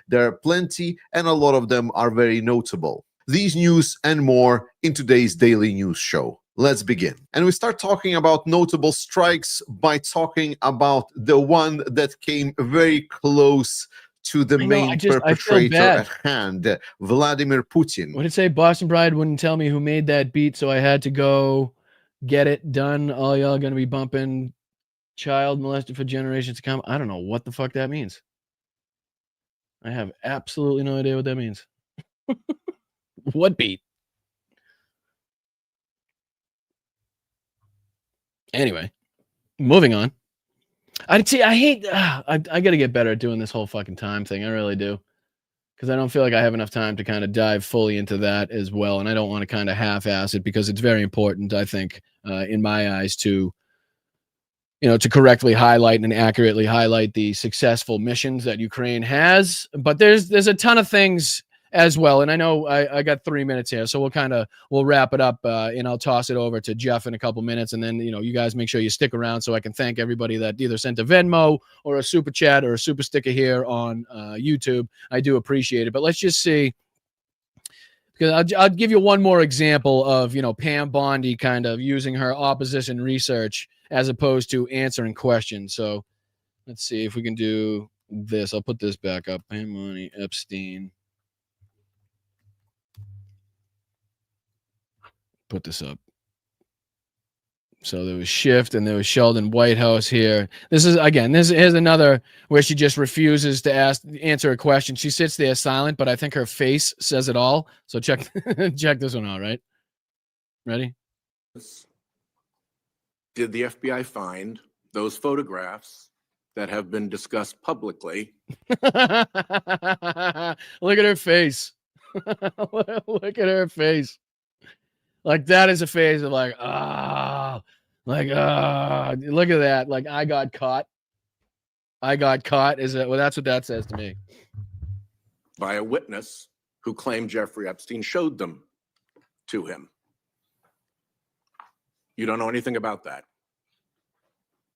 There are plenty, and a lot of them are very notable. These news and more in today's daily news show. Let's begin. And we start talking about notable strikes by talking about the one that came very close to the main perpetrator at hand, Vladimir Putin. What did it say? Boston Bride wouldn't tell me who made that beat, so I had to go get it done. All y'all gonna be bumping child molested for generations to come. I don't know what the fuck that means. I have absolutely no idea what that means. What beat? Anyway, moving on. I hate. I got to get better at doing this whole fucking time thing. I really do, because I don't feel like I have enough time to kind of dive fully into that as well, and I don't want to kind of half-ass it because it's very important, I think, in my eyes, to, you know, to correctly highlight and accurately highlight the successful missions that Ukraine has. But there's a ton of things as well. And I know I got 3 minutes here, so we'll wrap it up and I'll toss it over to Jeff in a couple minutes. And then, you know, you guys make sure you stick around so I can thank everybody that either sent a Venmo or a super chat or a super sticker here on YouTube. I do appreciate it. But let's just see, because I'll give you one more example of, you know, Pam Bondi kind of using her opposition research as opposed to answering questions. So let's see if we can do this. I'll put this back up. Pam Bondi, Epstein. Put this up. So there was Schiff and there was Sheldon Whitehouse here. This is, again, here's another where she just refuses to answer a question. She sits there silent, but I think her face says it all. So check this one out, right? Ready? Did the FBI find those photographs that have been discussed publicly? Look at her face. Look at her face. Like, that is a phase of like, look at that. Like, I got caught. Is that, well, that's what that says to me. By a witness who claimed Jeffrey Epstein showed them to him. You don't know anything about that.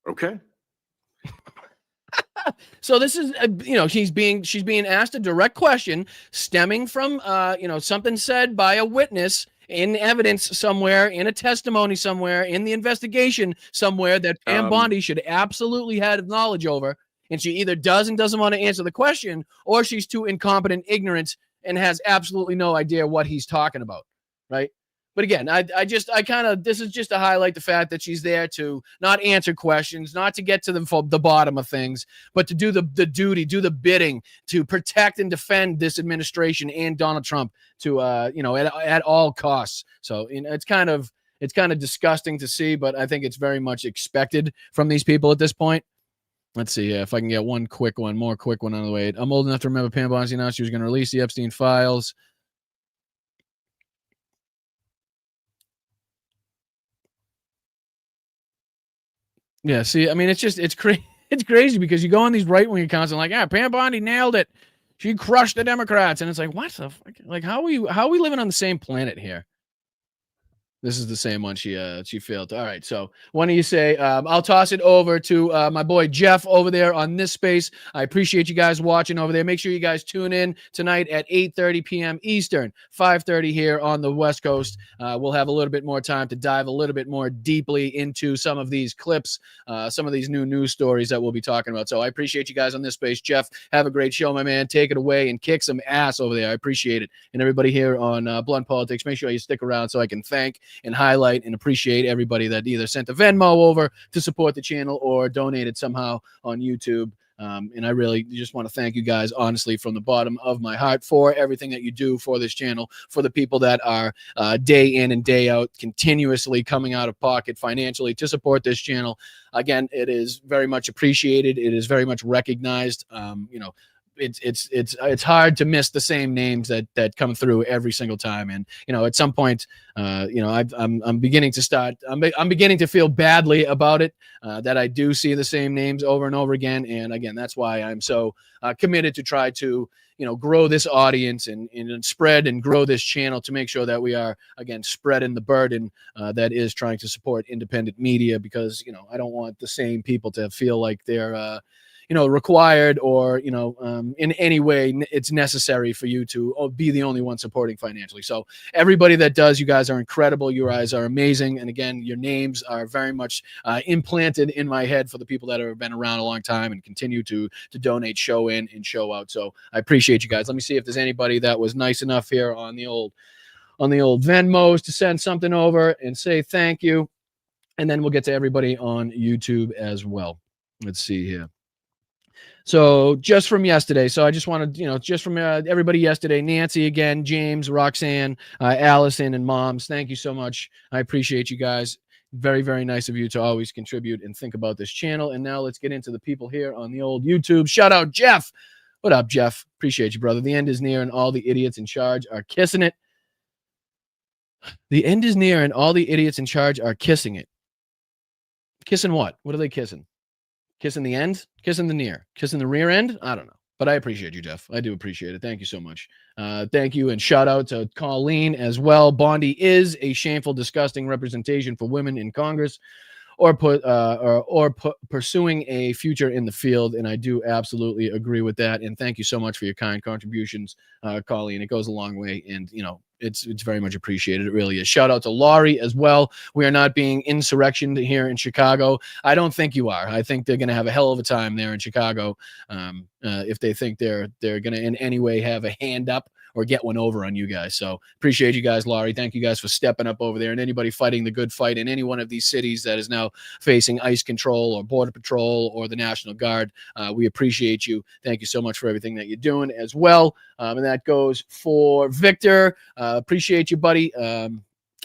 Okay. So this is, you know, she's being asked a direct question stemming from, you know, something said by a witness in evidence somewhere, in a testimony somewhere, in the investigation somewhere that Pam Bondi should absolutely have knowledge over. And she either does and doesn't want to answer the question, or she's too incompetent, ignorant, and has absolutely no idea what he's talking about, right? But again, this is just to highlight the fact that she's there to not answer questions, not to get to the bottom of things, but to do the duty, do the bidding, to protect and defend this administration and Donald Trump to, at all costs. So it's kind of disgusting to see, but I think it's very much expected from these people at this point. Let's see if I can get one more quick one out of the way. I'm old enough to remember Pam Bondi announced she was going to release the Epstein files. Yeah, see, I mean, it's crazy because you go on these right-wing accounts and Pam Bondi nailed it. She crushed the Democrats. And it's like, what the fuck? Like, how are we living on the same planet here? This is the same one she failed. All right. So why don't you say, I'll toss it over to my boy Jeff over there on this space. I appreciate you guys watching over there. Make sure you guys tune in tonight at 8:30 p.m. Eastern, 5:30 here on the West Coast. We'll have a little bit more time to dive a little bit more deeply into some of these clips, some of these new news stories that we'll be talking about. So I appreciate you guys on this space. Jeff, have a great show, my man. Take it away and kick some ass over there. I appreciate it. And everybody here on Blunt Politics, make sure you stick around so I can thank and highlight and appreciate everybody that either sent a Venmo over to support the channel or donated somehow on YouTube. And I really just want to thank you guys, honestly, from the bottom of my heart for everything that you do for this channel, for the people that are day in and day out continuously coming out of pocket financially to support this channel. Again, it is very much appreciated. It is very much recognized. It's hard to miss the same names that come through every single time. And, at some point, I'm beginning to feel badly about it, that I do see the same names over and over again. And again, that's why I'm so committed to try to, grow this audience and spread and grow this channel to make sure that we are, again, spreading the burden that is trying to support independent media, because, I don't want the same people to feel like they're, required or, in any way it's necessary for you to be the only one supporting financially. So everybody that does, you guys are incredible. You guys are amazing. And again, your names are very much implanted in my head for the people that have been around a long time and continue to donate show in and show out. So I appreciate you guys. Let me see if there's anybody that was nice enough here on the old Venmos to send something over and say thank you. And then we'll get to everybody on YouTube as well. Let's see here. So just from yesterday, so I just wanted, just from everybody yesterday, Nancy again, James, Roxanne, Allison, and Moms, thank you so much. I appreciate you guys. Very, very nice of you to always contribute and think about this channel. And now let's get into the people here on the old YouTube. Shout out, Jeff. What up, Jeff? Appreciate you, brother. The end is near and all the idiots in charge are kissing it. The end is near and all the idiots in charge are kissing it. Kissing what? What are they kissing? Kissing the end? Kissing the near? Kissing the rear end? I don't know. But I appreciate you, Jeff. I do appreciate it. Thank you so much. Thank you. And shout out to Colleen as well. Bondi is a shameful, disgusting representation for women in Congress or pursuing a future in the field. And I do absolutely agree with that. And thank you so much for your kind contributions, Colleen. It goes a long way. And, it's very much appreciated. It really is. Shout out to Laurie as well. We are not being insurrection here in Chicago. I don't think you are. I think they're going to have a hell of a time there in Chicago if they think they're going to in any way have a hand up or get one over on you guys. So appreciate you guys, Laurie. Thank you guys for stepping up over there. And anybody fighting the good fight in any one of these cities that is now facing ICE control or Border Patrol or the National Guard, we appreciate you. Thank you so much for everything that you're doing as well. And that goes for Victor. Appreciate you, buddy.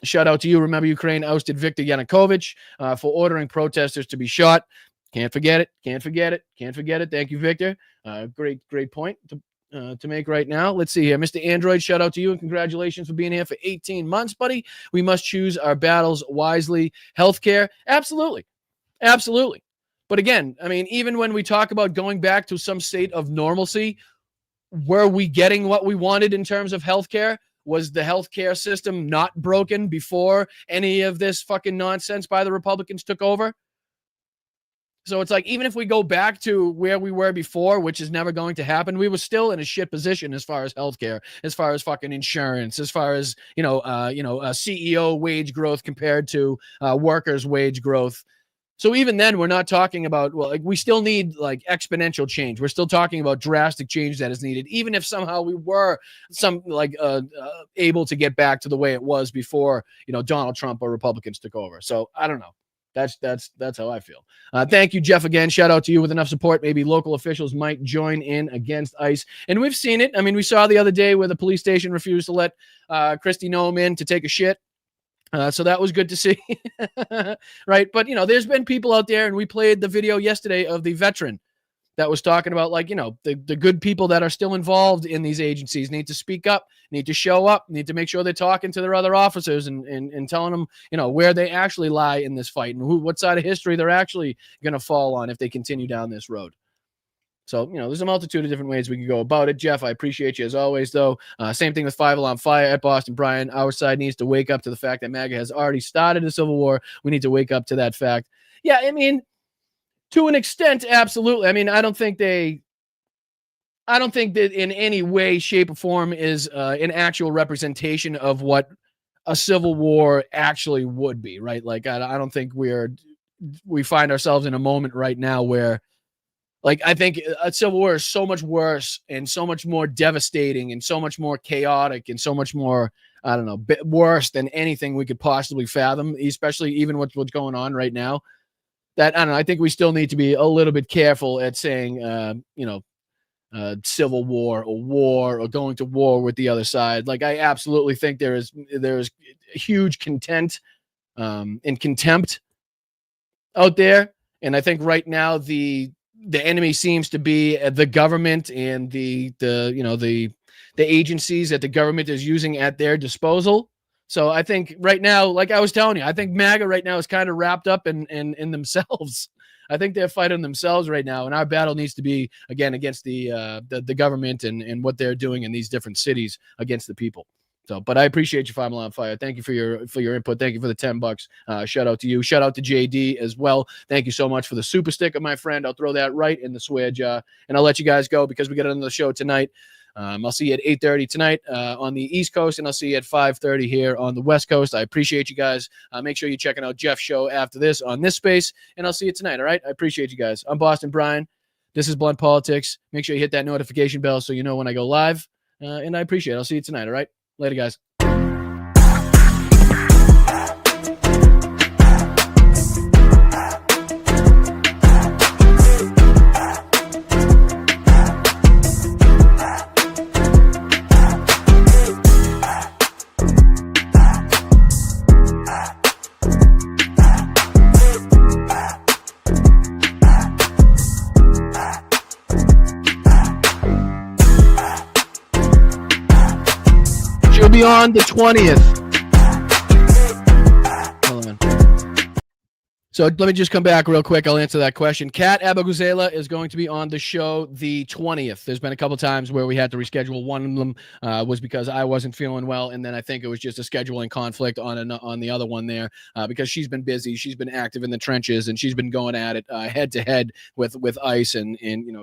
Shout out to you. Remember, Ukraine ousted Viktor Yanukovych for ordering protesters to be shot. Can't forget it. Can't forget it. Can't forget it. Thank you, Victor. Great point to make right now. Let's see here. Mr. Android, shout out to you and congratulations for being here for 18 months, buddy. We must choose our battles wisely. Healthcare, absolutely. Absolutely. But again, I mean, even when we talk about going back to some state of normalcy, were we getting what we wanted in terms of healthcare? Was the healthcare system not broken before any of this fucking nonsense by the Republicans took over? So it's like, even if we go back to where we were before, which is never going to happen, we were still in a shit position as far as healthcare, as far as fucking insurance, as far as, CEO wage growth compared to workers' wage growth. So even then, we're not talking about, well, like we still need like exponential change. We're still talking about drastic change that is needed, even if somehow we were able to get back to the way it was before, Donald Trump or Republicans took over. So I don't know. That's how I feel. Thank you, Jeff, again. Shout out to you. With enough support, maybe local officials might join in against ICE. And we've seen it. I mean, we saw the other day where the police station refused to let Kristi Noem in to take a shit. So that was good to see. Right. But, there's been people out there, and we played the video yesterday of the veteran that was talking about, like, the good people that are still involved in these agencies need to speak up, need to show up, need to make sure they're talking to their other officers and telling them, where they actually lie in this fight and what side of history they're actually going to fall on if they continue down this road. So, there's a multitude of different ways we can go about it. Jeff, I appreciate you as always, though. Same thing with 5 Alarm Fire at Boston. Brian, our side needs to wake up to the fact that MAGA has already started a civil war. We need to wake up to that fact. Yeah, I mean, to an extent, absolutely. I mean, I don't think that in any way, shape, or form is an actual representation of what a civil war actually would be, right? Like, I don't think we find ourselves in a moment right now where, like, I think a civil war is so much worse and so much more devastating and so much more chaotic and so much more, I don't know, worse than anything we could possibly fathom, especially even what's going on right now. That, I don't know, I think we still need to be a little bit careful at saying, civil war or going to war with the other side. Like, I absolutely think there is huge content and contempt out there. And I think right now the enemy seems to be the government and the agencies that the government is using at their disposal. So I think right now, like I was telling you, I think MAGA right now is kind of wrapped up in themselves. I think they're fighting themselves right now, and our battle needs to be, again, against the government and what they're doing in these different cities against the people. So, but I appreciate you, 5 Alarm Fire. Thank you for your input. Thank you for the $10. Shout out to you. Shout out to JD as well. Thank you so much for the super sticker, my friend. I'll throw that right in the swear jar, and I'll let you guys go because we got another show tonight. I'll see you at 8:30 tonight on the East Coast, and I'll see you at 5:30 here on the West Coast. I appreciate you guys. Make sure you're checking out Jeff's show after this on this space, and I'll see you tonight, all right? I appreciate you guys. I'm Boston Brian. This is Blunt Politics. Make sure you hit that notification bell so you know when I go live, and I appreciate it. I'll see you tonight, all right? Later, guys. Be on the 20th. Hold on. So let me just come back real quick. I'll answer that question. Kat Abaguzela is going to be on the show the 20th. There's been a couple times where we had to reschedule. One of them was because I wasn't feeling well, and then I think it was just a scheduling conflict on the other one there because she's been busy. She's been active in the trenches, and she's been going at it head to head with ICE and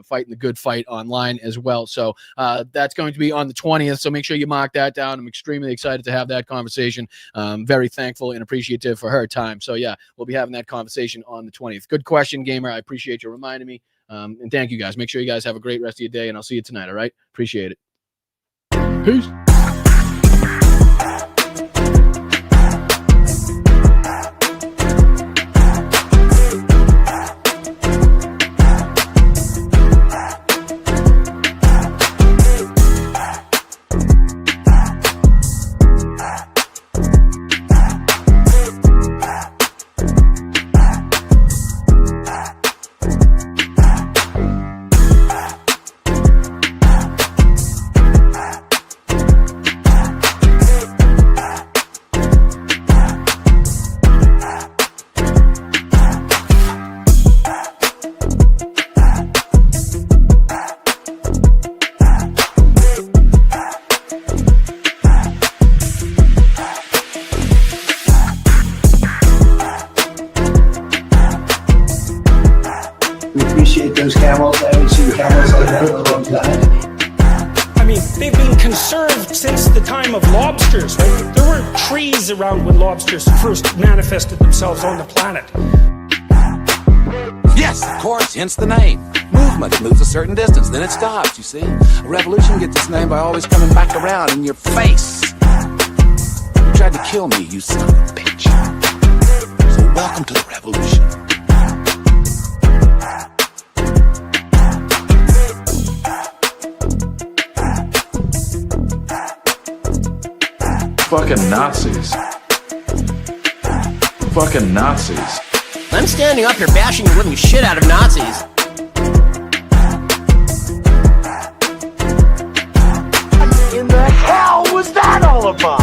fighting the good fight online as well. So that's going to be on the 20th. So make sure you mark that down. I'm extremely excited to have that conversation. Very thankful and appreciative for her time. So yeah, we'll be having that conversation on the 20th. Good question, Gamer. I appreciate you reminding me. And thank you guys. Make sure you guys have a great rest of your day, and I'll see you tonight. All right. Appreciate it. Peace. Those camels, I haven't seen camels like that in a long time. I mean, they've been conserved since the time of lobsters, right? There weren't trees around when lobsters first manifested themselves on the planet. course, hence the name. Movement moves a certain distance, then it stops, you see. A revolution gets its name by always coming back around in your face. You tried to kill me, you son of a bitch. So welcome to the revolution. Fucking Nazis. Fucking Nazis. I'm standing up here bashing the living shit out of Nazis. In the hell was that all about?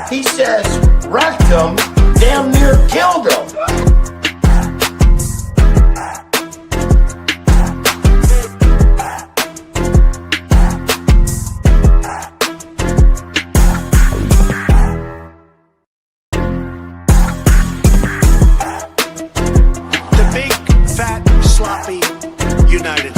He says rectum damn near killed him. The big, fat, sloppy United